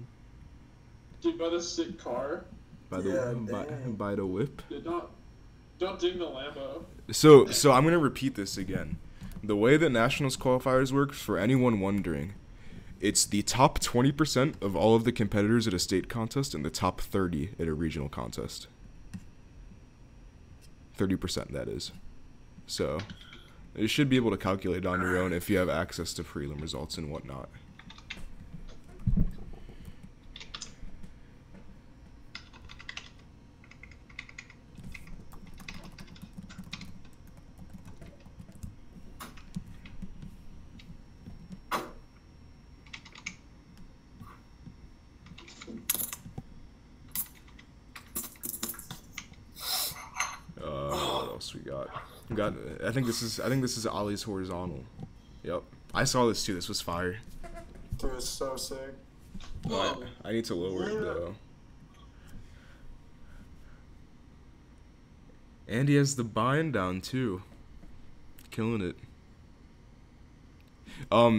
Dude, by the sick car. By the whip. Yeah, don't ding the Lambo. So I'm gonna repeat this again. The way that Nationals qualifiers work, for anyone wondering, it's the top 20% of all of the competitors at a state contest and the top 30 at a regional contest. 30%, that is. So you should be able to calculate it on your own if you have access to prelim results and whatnot. What else we got? We got. I think this is Ollie's horizontal. Yep. I saw this too. This was fire. Dude, it's so sick. Whoa. I need to lower it though. And he has the bind down too. Killing it.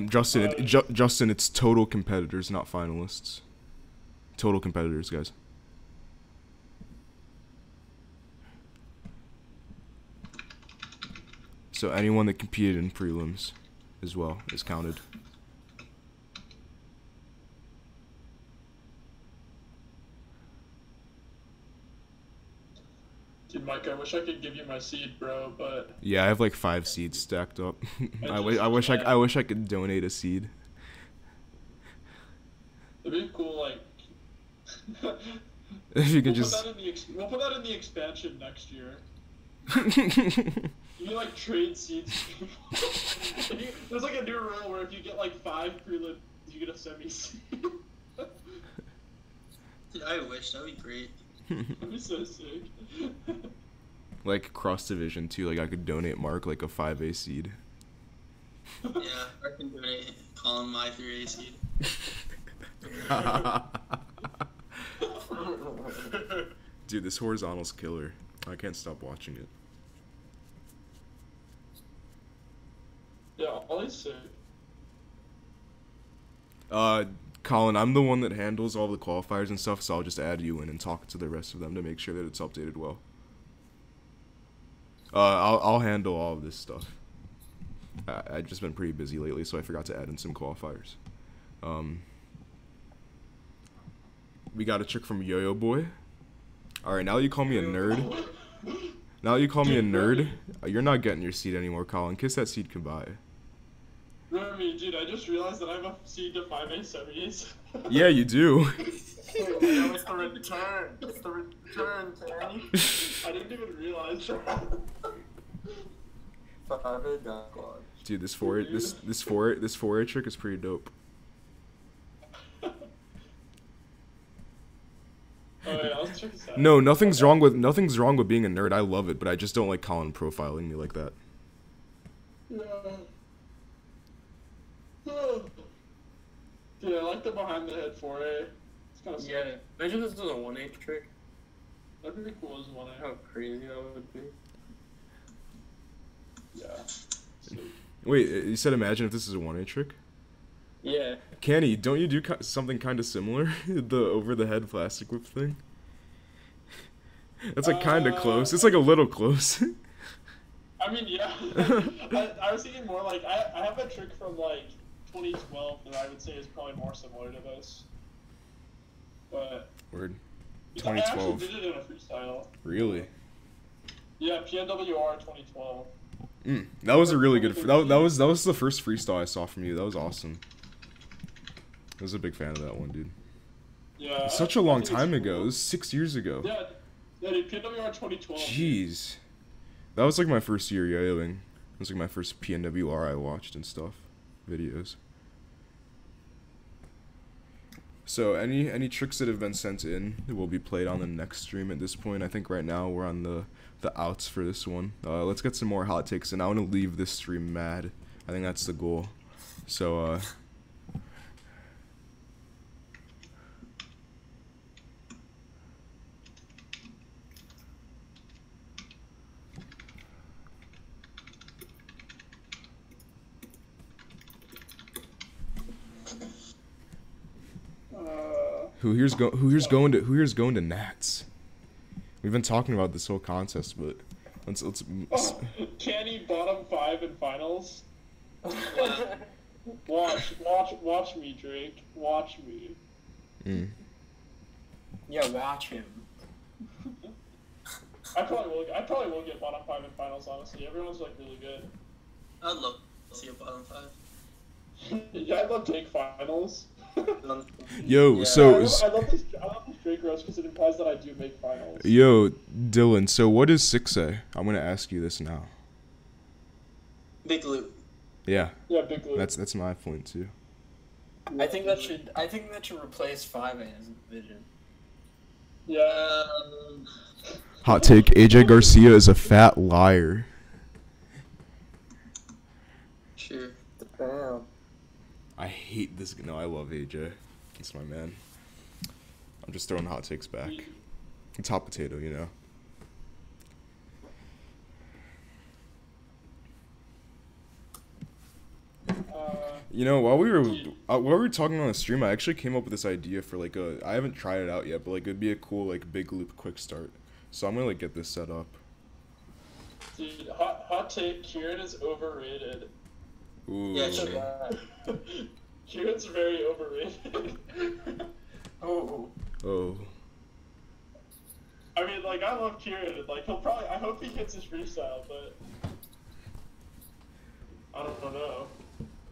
Justin, it's total competitors, not finalists. Total competitors, guys. So anyone that competed in prelims as well is counted. Dude, Mike, I wish I could give you my seed, bro, but Yeah, I have like 5 seeds stacked up. I wish I could donate a seed. it'd be cool, like. If you could just. We'll put that in the expansion next year. You like trade seeds. There's like a new rule where if you get like 5 prelims, you get a semi seed. Dude, I wish. That'd be great. That'd be so sick. Like cross division too. Like I could donate Mark like a 5A seed. Yeah, I can donate Colin my 3A seed. Dude, this horizontal's killer. I can't stop watching it. Yeah, Ollie's sick. Colin, I'm the one that handles all the qualifiers and stuff, so I'll just add you in and talk to the rest of them to make sure that it's updated well. I'll handle all of this stuff. I've just been pretty busy lately, so I forgot to add in some qualifiers. We got a trick from Yo-Yo Boy. Alright, now that you call me a nerd. Now that you call me a nerd, you're not getting your seed anymore, Colin. Kiss that seed goodbye. Remy, dude, I just realized that I have a seed to 5A semis. Yeah, you do. It's the return. It's the return, Tanny. I didn't even realize that. Dude, this 4A trick is pretty dope. Oh yeah, let's check this out. No, nothing's wrong with being a nerd. I love it, but I just don't like Colin profiling me like that. Dude, I like the behind the head 4A. It's kind of sick. Yeah, imagine this is a 1A trick. That'd be cool as 1A. How crazy that would be. Yeah. Sick. Wait, you said imagine if this is a 1A trick? Yeah. Kenny, don't you do something kind of similar? The over-the-head plastic whip thing? That's like kind of close. It's like a little close. I mean, yeah. I was thinking more like, I have a trick from like 2012 that I would say is probably more similar to this. But Word. I actually 2012. did it in a freestyle. Really? Yeah, PNWR 2012. That was a really good. That was the first freestyle I saw from you. That was awesome. I was a big fan of that one, dude. Yeah. Such a I long think it's time ago. cool. It was 6 years ago. Yeah, dude, PNWR 2012. Jeez. That was like my first year yo-yoing. It was like my first PNWR I watched and stuff. Videos. So any tricks that have been sent in will be played on the next stream at this point. I think right now we're on the outs for this one. Let's get some more hot takes, and I want to leave this stream mad. I think that's the goal. So who here's going to Nats? We've been talking about this whole contest, but let's Canny bottom 5 in finals. Watch me, Drake. Watch me. Yeah, watch him. I probably will get bottom 5 in finals. Honestly, everyone's like really good. I'd love to see a bottom 5. Yeah, I'd love to take finals. Yo, Yeah. so I love this Drake roast because it implies that I do make finals. yo, Dylan, so what does 6 I'm gonna ask you this now. Big loop. Yeah, Yeah, big loop. that's my point too. I think that should replace 5A as a division. Yeah. Hot take: AJ Garcia is a fat liar. Sure. Damn. I hate this. No, I love AJ. He's my man. I'm just throwing hot takes back. It's hot potato, you know. You know, while we were talking on the stream, I actually came up with this idea for like I haven't tried it out yet, but like it'd be a cool like big loop quick start. So I'm gonna like get this set up. Dude, hot take. Kieran is overrated. Ooh. Yeah, sure. Kieran's very overrated. Oh. Oh. I mean, like, I love Kieran. Like, I hope he hits his freestyle, but I don't know.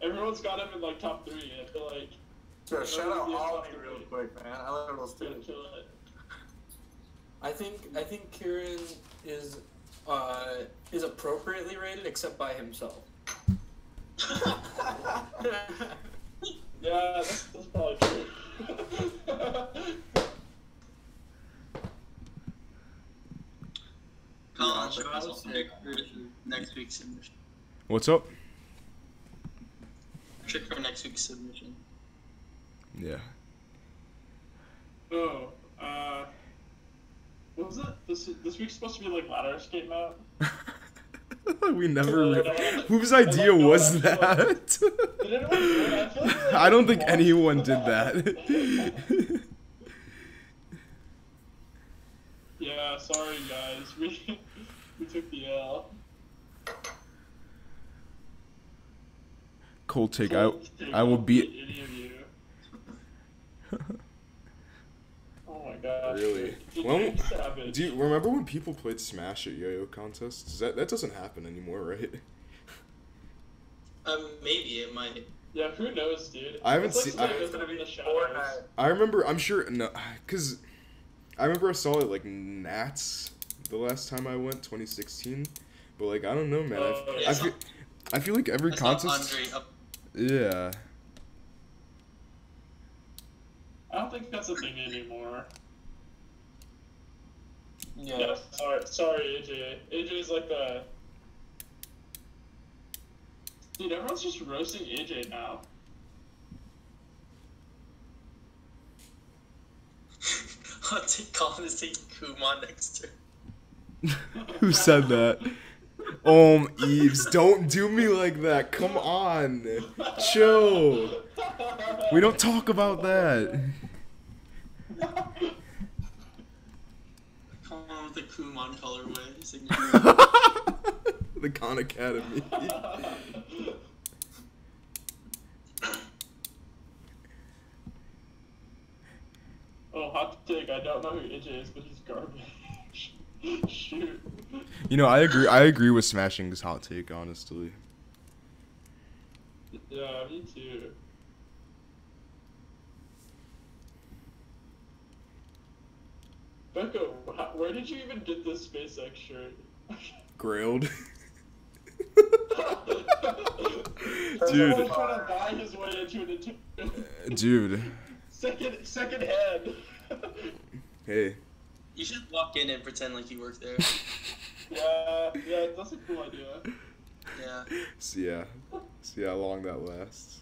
Everyone's got him in like top 3. I feel like. So shout out Ollie real quick, man. I love those Gonna two. kill it. I think Kieran is appropriately rated except by himself. Yeah, that's probably true. Colin, show us a trick for next week's submission. What's up? Trick for next week's submission. Yeah. Oh, what was it? This week's supposed to be like ladder escape map. We never. Whose idea was that? Did anyone do it? I feel like I don't think anyone did that. Yeah, sorry guys. We took the L. Cold take. I will beat. Any of you. Oh my gosh. Really? Dude, Well, you're savage. do you remember when people played Smash at yo-yo contests? That doesn't happen anymore, right? Maybe it might. Yeah, who knows, dude? I haven't It's like seen- something I- that's gonna be in the shadows. I remember. I'm sure. No, because I remember I saw it like Nats the last time I went, 2016. But like I don't know, man. I feel like every I saw contest. Andre up. Yeah. I don't think that's a thing anymore. Yeah. Yeah, sorry, AJ. AJ's like the. Dude, everyone's just roasting AJ now. I'll take Colin is taking Kumon next turn. Who said that? Eves, don't do me like that. Come on. Chill. We don't talk about that. Come on with the Kumon colorway signature. The Khan Academy. Oh, hot take. I don't know who AJ is, but he's garbage. Shoot. You know, I agree with Smashing's hot take, honestly. Yeah, me too. Becca, where did you even get this SpaceX shirt? Grailed. Someone Dude. trying to buy his way into an Dude. second hand. Hey. You should walk in and pretend like you work there. Yeah, that's a cool idea. Yeah. See how long that lasts.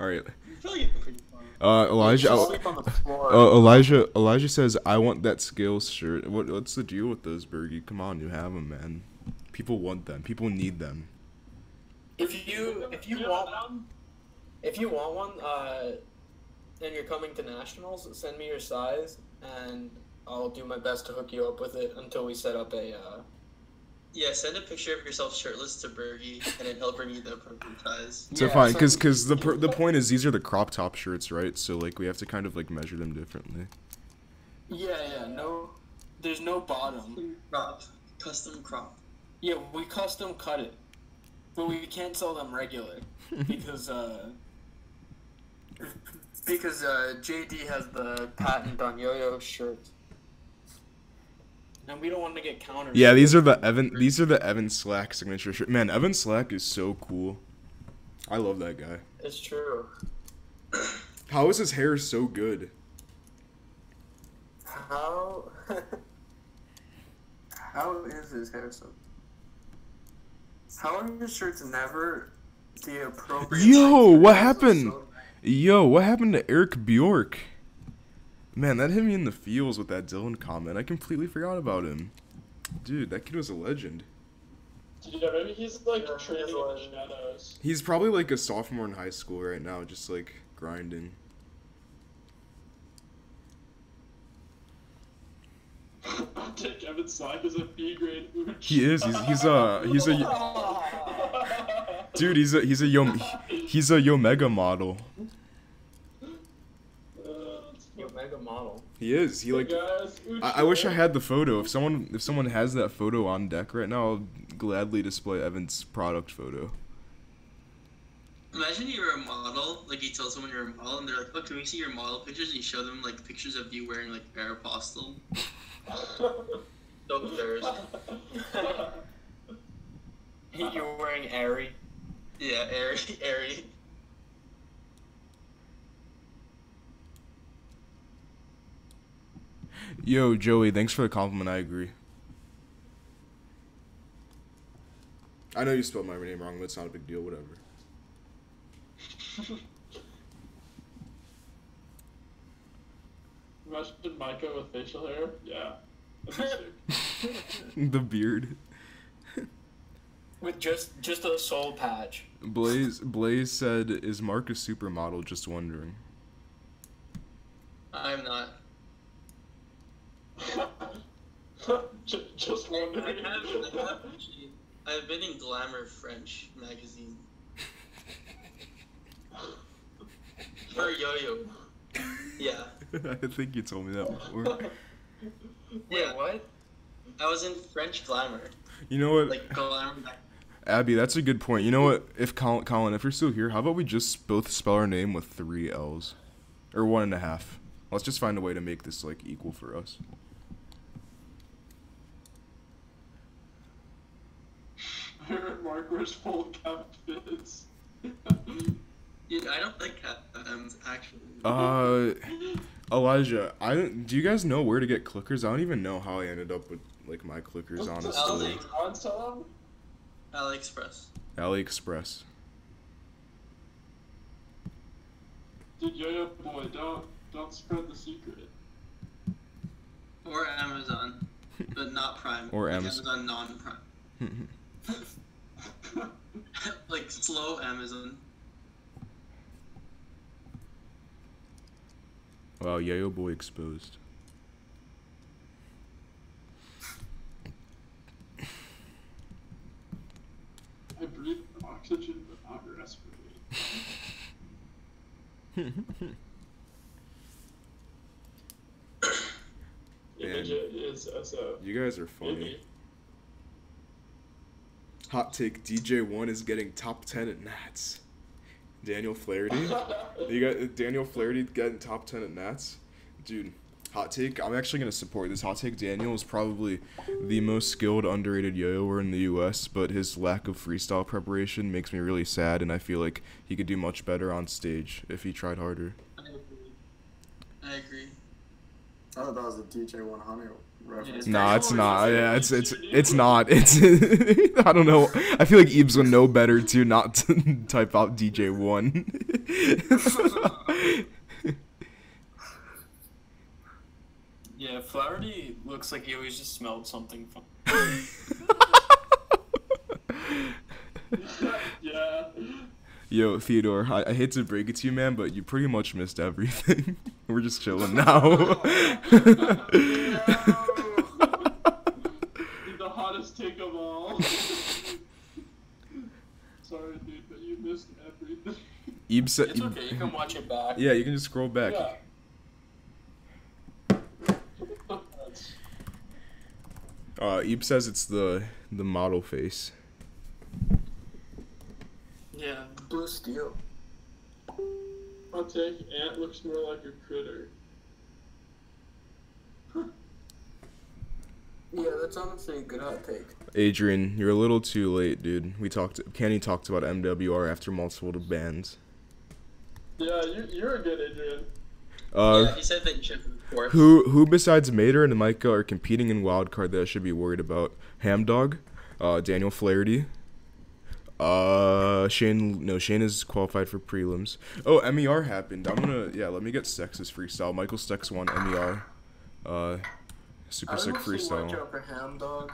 Alright. You feel like it's pretty fun. Elijah. Just sleep on the floor. Elijah says, "I want that Scales shirt." What's the deal with those, Bergie? Come on, you have them, man. People want them. People need them. If you want one, and you're coming to nationals, send me your size, and I'll do my best to hook you up with it until we set up a. Yeah, send a picture of yourself shirtless to Bergie, and then he'll bring you the appropriate size. So Yeah, fine, so- because the point is these are the crop top shirts, right? So like we have to kind of like measure them differently. Yeah, no, there's no bottom. Crop. Custom crop. Yeah, we custom cut it, but we can't sell them regular because JD has the patent on yo-yo shirts, and we don't want to get countered. Yeah, these are the Evan Slack signature shirt. Man, Evan Slack is so cool. I love that guy. It's true. How is his hair so good? How is his hair so? How are your shirts never the appropriate? Yo, length? what Yours is happened? so- Yo, what happened to Eric Bjork? Man, that hit me in the feels with that Dylan comment. I completely forgot about him. Dude, that kid was a legend. Yeah, maybe he's like Yeah, training he's in the like- shadows. He's probably like a sophomore in high school right now, just like grinding. I'll take Evan Slack as a B grade ooch. He is. He's a dude. He's a Yomega model. Yo, mega model. He is. He like. Guys, ooch I wish I man. had the photo. If someone has that photo on deck right now, I'll gladly display Evan's product photo. Imagine you're a model, like you tell someone you're a model, and they're like, "Oh, can we see your model pictures?" And you show them like pictures of you wearing like Aeropostale. So embarrassing. You're wearing Airy. Yeah, airy. Yo, Joey, thanks for the compliment. I agree. I know you spelled my name wrong, but it's not a big deal. Whatever. Imagine Micah with facial hair. Yeah. That'd be sick. The beard. With just a soul patch. Blaze said, "Is Mark a supermodel? Just wondering." I'm not. Just wondering. I've been in Glamour French magazine. For yo-yo. Yeah. I think you told me that before. Yeah. Wait, what? I was in French Glamour. You know what, Like Glamour. Abby? That's a good point. You know what? If Colin, if you're still here, how about we just both spell our name with 3 L's, or 1.5? Let's just find a way to make this like equal for us. I heard Mark wears full cap fits. Dude, I don't like cat actually. Elijah, do you guys know where to get clickers? I don't even know how I ended up with like my clickers, honestly. On some? AliExpress. AliExpress. Dude, yo-yo boy, don't spread the secret. Or Amazon. But not Prime. Or like Amazon. non-Prime. Like slow Amazon. Wow, Yayo boy exposed. I breathe oxygen but not respirate. So You guys are funny. maybe. Hot take: DJ1 is getting top 10 at Nats. Daniel Flaherty. You got Daniel Flaherty getting top 10 at Nats, dude. Hot take. I'm actually gonna support this. Hot take. Daniel is probably the most skilled, underrated yo-yoer in the U.S., but his lack of freestyle preparation makes me really sad, and I feel like he could do much better on stage if he tried harder. I agree. I thought that was a DJ 100 reference. Nah, it's not. Yeah, it's not. It's I don't know. I feel like Ebs would know better to not to type out DJ1. Yeah, Flaherty looks like he always just smelled something from. Yeah. Yo, Theodore, I hate to break it to you, man, but you pretty much missed everything. We're just chilling now. He's the hottest take of all. Sorry, dude, but you missed everything. Ebs said, It's okay, you can watch it back. yeah, you can just scroll back. Yeah. Ebe says it's the model face. Yeah, blue steel. I'll take Ant looks more like a critter. Yeah, that's honestly a good hot take. Adrian, you're a little too late, dude. Kenny talked about MWR after multiple bans. Yeah, you're a good Adrian. Yeah, he said that you should report. Who besides Mater and Micah are competing in wildcard that I should be worried about? Hamdog, Daniel Flaherty. Shane is qualified for prelims. Oh, MER happened. Let me get Stex's freestyle. Michael Stex won MER. Super sick freestyle. For Ham Dog.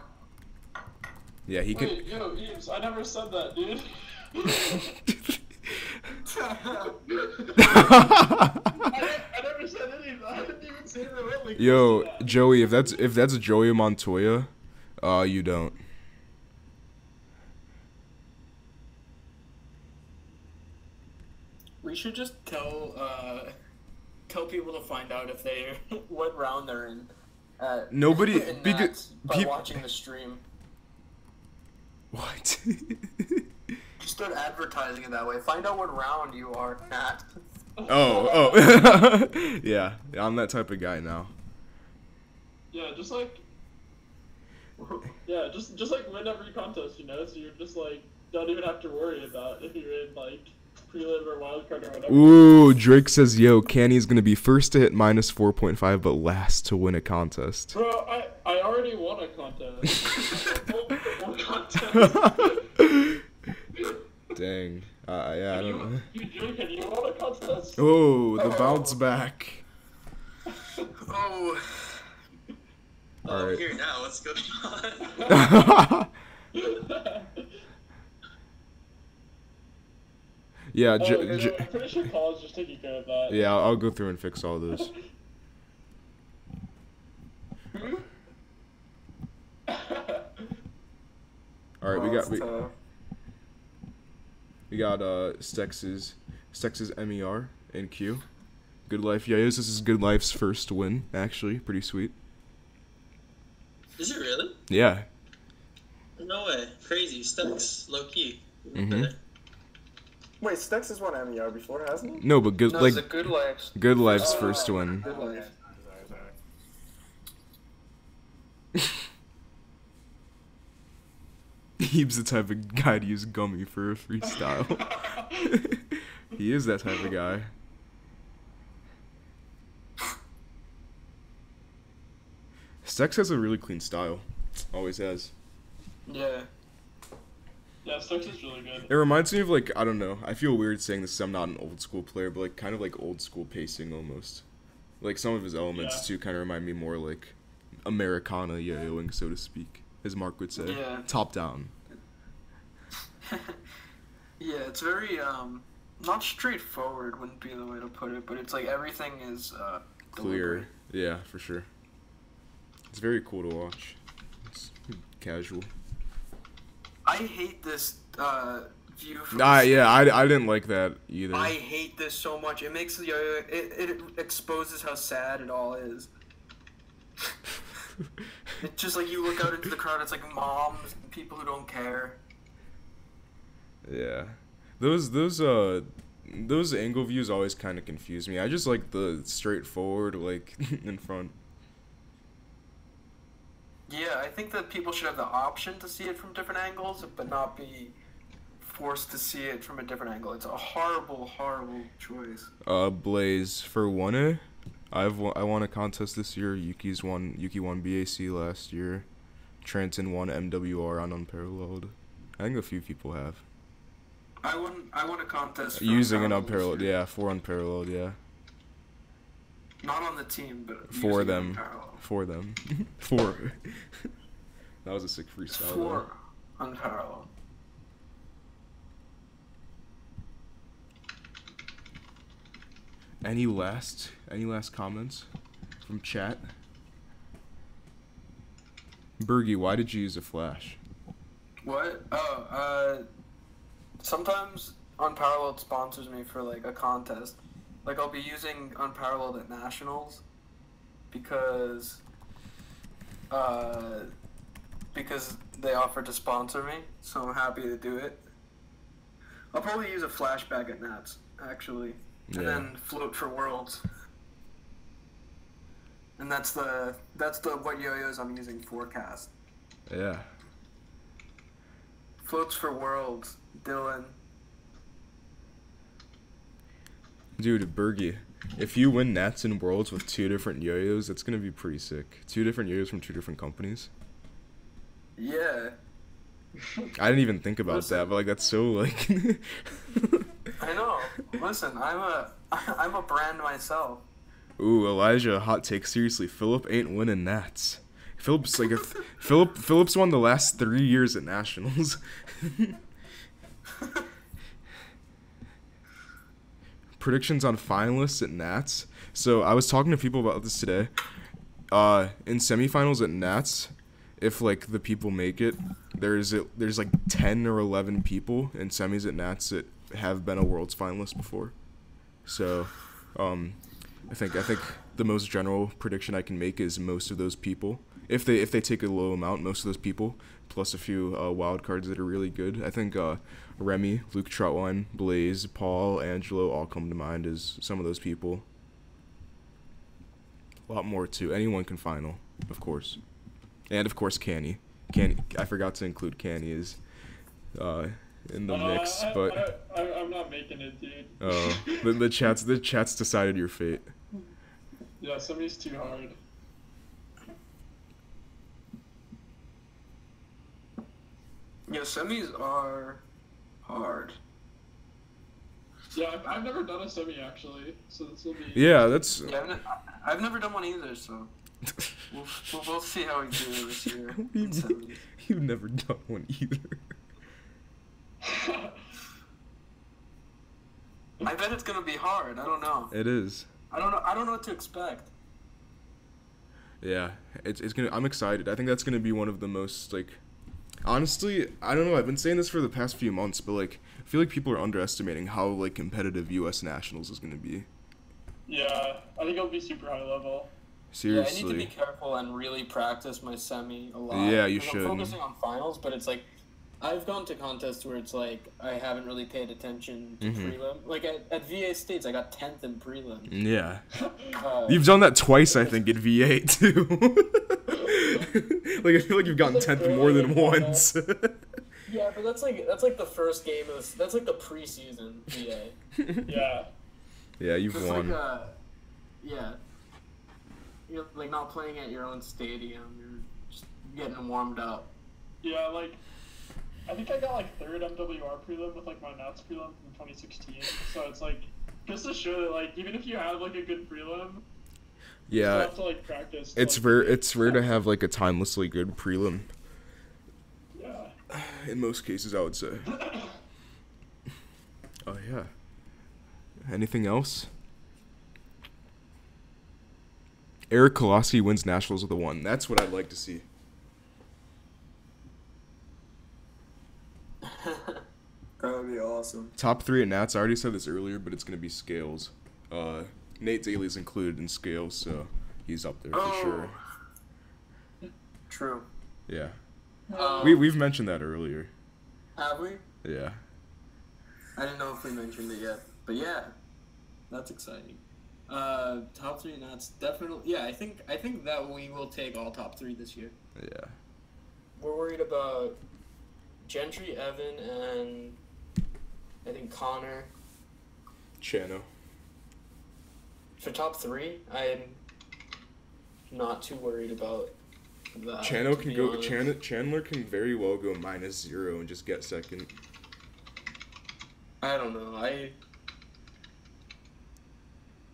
Yeah, he can. Wait, yo, Eves, I never said that, dude. I never said anything. I didn't even say the Yo, Joey, if that's Joey Montoya, you don't. We should just tell people to find out if they what round they're in. Nobody in because by watching the stream. What? Just start advertising it that way. Find out what round you are at. Oh. Yeah, I'm that type of guy now. Yeah, just like win every contest, you know. So you're just like don't even have to worry about if you're in like prelim or wildcard or whatever. Ooh, Drake says, yo, Canny's gonna be first to hit minus 4.5, but last to win a contest. Bro, I already won a contest. One contest. Dang. Yeah, I don't know. You Drake, and you won a contest. Oh, the bounce back. Oh. All right. Here now, what's going on? Yeah, I'm pretty sure Paul's just taking care of that. yeah, I'll go through and fix all those. All right, we got Stex's MER and Q. Good Life Yayos. This is Good Life's first win, actually. Pretty sweet. Is it really? Yeah. No way. Crazy. Stux. Low key. Mhm. Wait, Stex has won MER before, hasn't he? No, but No, it's a Good Life. Good Life's first win. Good Life. He's the type of guy to use gummy for a freestyle. He is that type of guy. Stex has a really clean style. Always has. Yeah. Yeah, Stux is really good. It reminds me of, like, I don't know. I feel weird saying this 'cause I'm not an old school player, but, like, kind of like old school pacing almost. Like, some of his elements, Yeah. too, kind of remind me more like Americana yo-yoing, so to speak, as Mark would say. Yeah. Top down. Yeah, it's very not straightforward wouldn't be the way to put it, but it's like everything is Clear. Yeah, for sure. It's very cool to watch. It's casual. I hate this view from Yeah, I didn't like that either. I hate this so much. It makes it exposes how sad it all is. It's just like you look out into the crowd, it's like moms, people who don't care. Yeah. Those angle views always kind of confuse me. I just like the straightforward, like, in front. Yeah, I think that people should have the option to see it from different angles, but not be forced to see it from a different angle. It's a horrible, horrible choice. Blaze, for 1A, I won a contest this year. Yuki won BAC last year. Trenton won MWR on Unparalleled. I think a few people have. I won a contest for Using an Unparalleled Unparalleled, this year. yeah, for Unparalleled, yeah. Not on the team, but For using them. Unparalleled. For them. For. That was a sick freestyle. For Unparalleled. Any last comments from chat? Bergie, why did you use a flash? What? Sometimes Unparalleled sponsors me for like a contest. Like I'll be using Unparalleled at Nationals because they offered to sponsor me, so I'm happy to do it. I'll probably use a flashback at Nats, actually. And Yeah. then float for Worlds. And that's the what yo-yos I'm using forecast. Yeah. Floats for Worlds, Dylan. Dude, Bergie, if you win Nats and Worlds with 2 different yo-yos, that's gonna be pretty sick. 2 different yo-yos from 2 different companies. Yeah. I didn't even think about that, but like that's so like. I know. Listen, I'm a brand myself. Ooh, Elijah, hot take. Seriously, Philip ain't winning Nats. Philip's like Philip's won the last 3 years at Nationals. Predictions on finalists at Nats. So I was talking to people about this today. In semifinals at Nats, if like the people make it, there's like 10 or 11 people in semis at Nats that have been a Worlds finalist before. So, I think the most general prediction I can make is most of those people, if they take a low amount, most of those people plus a few wild cards that are really good. I think Remy, Luke Troutwine, Blaze, Paul, Angelo all come to mind as some of those people. A lot more too. Anyone can final, of course, and of course Canny. I forgot to include Canny as in the mix, but I'm not making it, dude. the chat's decided your fate. Yeah, somebody's too hard. Yeah, semis are hard. Yeah, I've never done a semi actually, so this will be. Yeah, that's. Yeah, I've never done one either, so we'll both see how we do this year. in semis. You've never done one either. I bet it's gonna be hard. I don't know. It is. I don't know what to expect. Yeah, it's gonna. I'm excited. I think that's gonna be one of the most like. Honestly, I don't know. I've been saying this for the past few months, but like, I feel like people are underestimating how like competitive U.S. Nationals is gonna be. Yeah, I think it'll be super high level. Seriously. Yeah, I need to be careful and really practice my semi a lot. Yeah, you 'cause should. I'm focusing on finals, but it's like I've gone to contests where it's like I haven't really paid attention to prelim. Like at VA States, I got 10th in prelim. Yeah. Uh, You've done that twice, I think, at V8 too. Like I feel like you've gotten 10th more than once. yeah, but that's like the first game of that's like the preseason VA. Yeah. Yeah, you've It's won. like yeah. You're like not playing at your own stadium. You're just getting warmed up. Yeah, like, I think I got like 3rd MWR prelim with like my Nats prelim from 2016. So it's like, just to show that like, even if you have like a good prelim, you Yeah, have to like practice. it's like, rare. It's rare to have like a timelessly good prelim. Yeah. In most cases, I would say. Oh yeah. Anything else? Eric Koloski wins Nationals with a 1. That's what I'd like to see. That would be awesome. Top 3 at Nats. I already said this earlier, but it's gonna be Scales. Nate Daly's included in Scales, so he's up there for sure. True. Yeah. Um, We've mentioned that earlier. Have we? Yeah. I didn't know if we mentioned it yet, but yeah, that's exciting. Top 3 Nats definitely. Yeah, I think that we will take all top 3 this year. Yeah. We're worried about Gentry, Evan, and I think Connor. Chano. For top 3, I'm not too worried about that. Chano to can be go. honest. Chandler can very well go -0 and just get second. I don't know.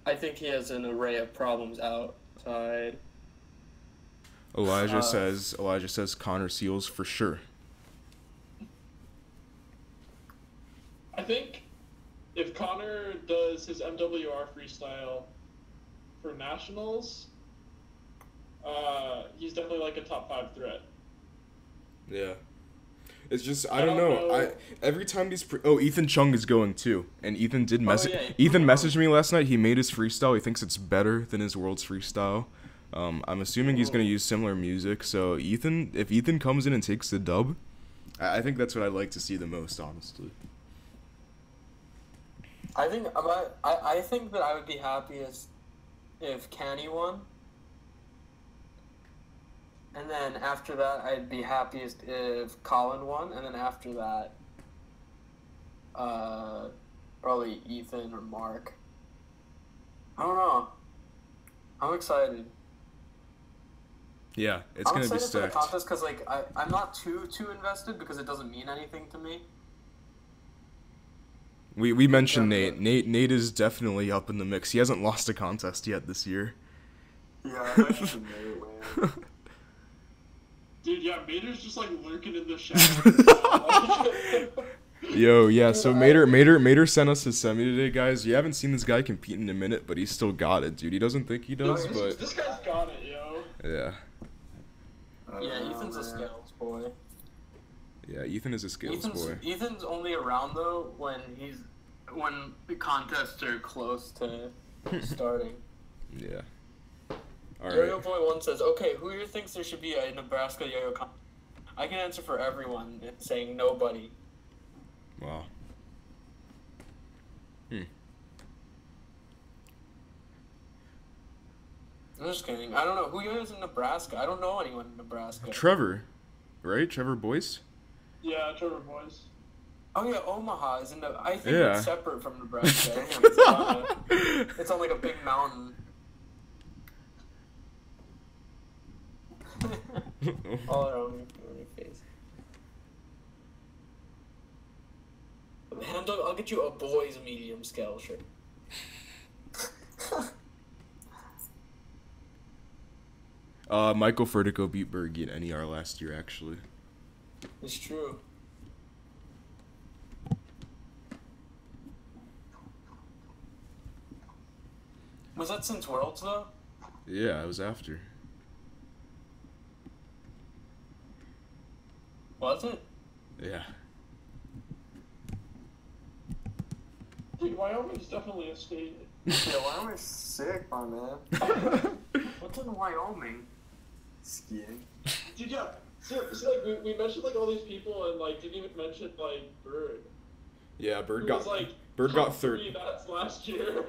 I think he has an array of problems outside. Elijah says Connor Seals for sure. I think if Connor does his MWR freestyle for nationals, he's definitely like a top 5 threat. Yeah. It's just I don't know. Every time these Ethan Chung is going too, and Ethan did message. yeah. Ethan messaged me last night. He made his freestyle. He thinks it's better than his Worlds freestyle. I'm assuming he's gonna use similar music. So if Ethan comes in and takes the dub, I think that's what I'd like to see the most, honestly. I think that I would be happiest if Canny won. And then after that, I'd be happiest if Colin won. And then after that, probably Ethan or Mark. I don't know. I'm excited. Yeah, it's I'm gonna be excited for the stacked. contest because I'm not too invested because it doesn't mean anything to me. We mentioned Yeah. Nate is definitely up in the mix. He hasn't lost a contest yet this year. Yeah, I mentioned Nate, man. Dude, yeah, Mater's just like lurking in the shadows. Yo, yeah. So Mater sent us his semi today, guys. You haven't seen this guy compete in a minute, but he's still got it, dude. He doesn't think he does, but This guy's got it, yo. yeah. Yeah, Ethan's a scales boy. Yeah, Ethan is a scales boy. Ethan's only around though when the contests are close to starting. Yeah. Yo-Yo All right. Boy 1 says, okay, who here thinks there should be a Nebraska yo-yo contest? I can answer for everyone, saying nobody. Wow. I'm just kidding. I don't know. Who is in Nebraska? I don't know anyone in Nebraska. Trevor, right? Trevor Boyce? Yeah, Trevor Boys. Oh yeah, Omaha is in the. I think Yeah. it's separate from Nebraska. It's on like a big mountain. All around your face. Hand dog, I'll get you a boy's medium scale shirt. Michael Furtico beat Bergie in NER last year, actually. It's true. Was that since Worlds though? Yeah, it was after. Was it? Yeah. Dude, Wyoming's definitely a state. Yeah, Wyoming's sick, my man. What's in Wyoming? Skiing. Dude, yeah. See, like, we mentioned, like, all these people and, like, didn't even mention, like, Bird. Yeah, Who was, like, Bird got top third. 3 Nats last year.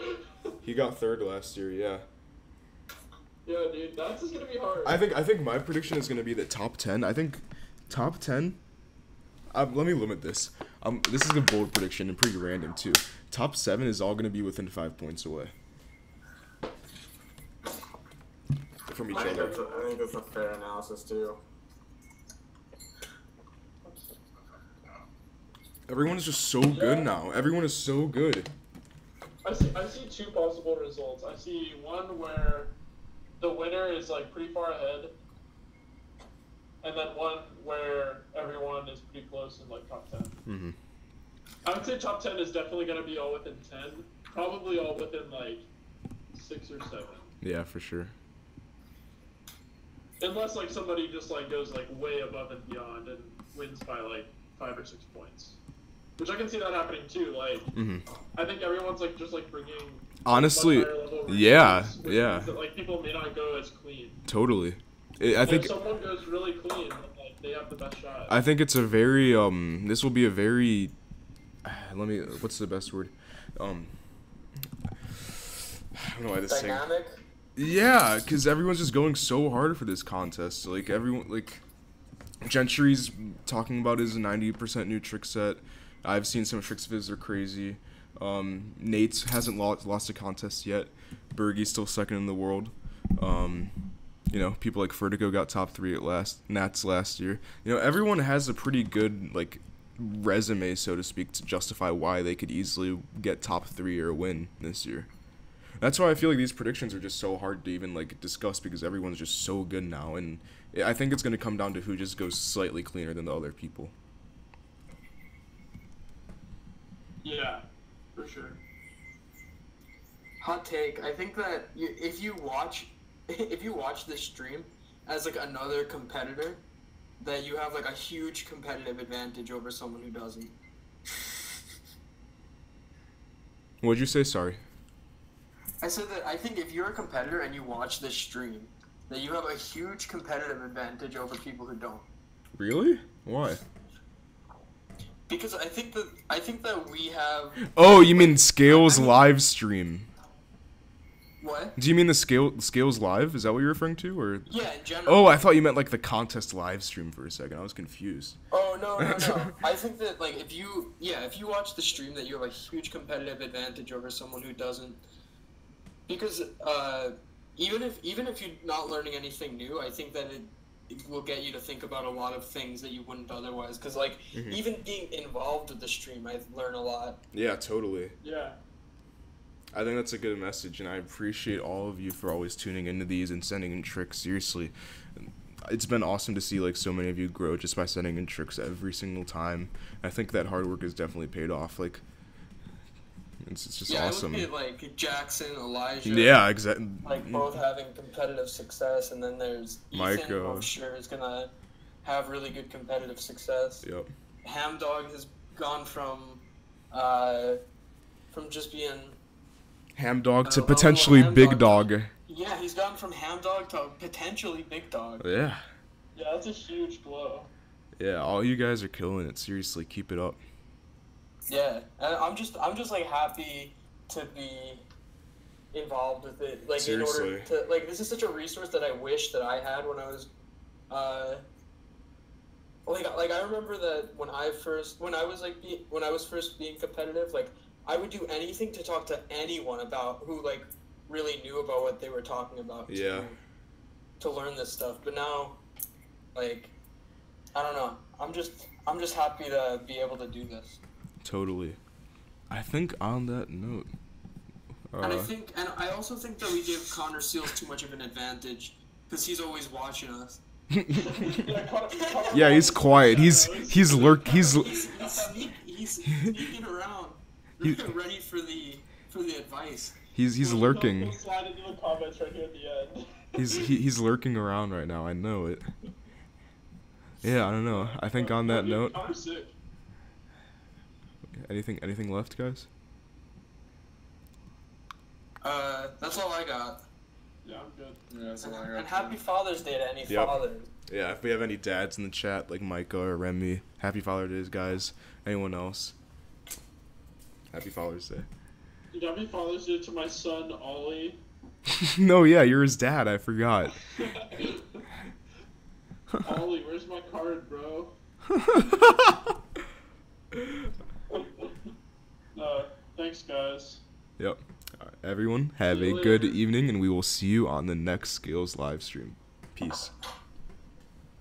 He got third last year, yeah. Yeah, dude, that's just gonna be hard. I think my prediction is gonna be that top 10. I think top 10. Let me limit this. This is a bold prediction and pretty random too. Top 7 is all gonna be within 5 points away from each I other. think that's a fair analysis too. Everyone is just so good now. Everyone is so good. I see 2 possible results. I see one where the winner is, like, pretty far ahead, and then one where everyone is pretty close in, like, top 10. Mm-hmm. I would say top 10 is definitely going to be all within 10. Probably all within, like, 6 or 7. Yeah, for sure. Unless, like, somebody just, like, goes, like, way above and beyond and wins by, like, 5 or 6 points. Which I can see that happening, too. Like, I think everyone's, like, just, like, bringing... Honestly, much higher level yeah, rankings, which yeah. means that, like, people may not go as clean. Totally. I think if someone goes really clean, then, like, they have the best shot. I think it's a very this will be a very what's the best word? I don't know why this thing. Dynamic. Yeah, because everyone's just going so hard for this contest. Like, everyone, like, Gentry's talking about his 90% new trick set. I've seen some tricks of his, they're crazy. Nate's hasn't lost a contest yet. Bergie's still second in the world. You know, people like Vertigo got top 3 at Nats last year. You know, everyone has a pretty good, like, resume, so to speak, to justify why they could easily get top 3 or win this year. That's why I feel like these predictions are just so hard to even, like, discuss, because everyone's just so good now, and I think it's going to come down to who just goes slightly cleaner than the other people. Yeah, for sure. Hot take. I think that if you watch this stream as like another competitor, that you have like a huge competitive advantage over someone who doesn't. What'd you say? Sorry. I said that I think if you're a competitor and you watch this stream, that you have a huge competitive advantage over people who don't. Really? Why? Because I think that we have. Oh, you mean Scales live stream? What? Do you mean the Scales live? Is that what you're referring to, or? Yeah, in general. Oh, I thought you meant like the contest live stream for a second. I was confused. Oh no. I think that like if you watch the stream, that you have a huge competitive advantage over someone who doesn't. Because even if you're not learning anything new, I think that it will get you to think about a lot of things that you wouldn't otherwise. Because like even being involved with the stream, I learn a lot. Yeah, totally. Yeah. I think that's a good message, and I appreciate all of you for always tuning into these and sending in tricks. Seriously, it's been awesome to see like so many of you grow just by sending in tricks every single time. I think that hard work has definitely paid off. Like, it's just awesome. I look at like Jackson, Elijah. Yeah, exactly. Like both having competitive success, and then there's Ethan, who I'm sure is gonna have really good competitive success. Yep. Hamdog has gone from just being Hamdog to potentially big dog. Yeah, he's gone from Hamdog to potentially big dog. Yeah. Yeah, that's a huge blow. Yeah, all you guys are killing it. Seriously, keep it up. Yeah, and I'm just like happy to be involved with it. Like Seriously. in order to like, this is such a resource that I wish that I had when I was, like I remember that when I was first being competitive, like I would do anything to talk to anyone about who like really knew about what they were talking about. Yeah. To learn this stuff, but now, like, I don't know. I'm just happy to be able to do this. Totally. I think on that note. And I also think that we give Connor Seals too much of an advantage because he's always watching us. Yeah, he's quiet. He's sneaking around, ready for the advice. He's lurking. Slide into the comments right here at the end. He's lurking around right now. I know it. Yeah, I don't know. I think on that note. Anything left, guys? That's all I got. Yeah, I'm good. Yeah, that's all I got. And happy Father's Day to any fathers. Yeah, if we have any dads in the chat, like Micah or Remy, happy Father's Day, guys. Anyone else? Happy Father's Day. Dude, happy Father's Day to my son, Ollie. No, yeah, you're his dad. I forgot. Ollie, where's my card, bro? Thanks, guys. Yep. Everyone, have a good evening, and we will see you on the next Scales live stream. Peace.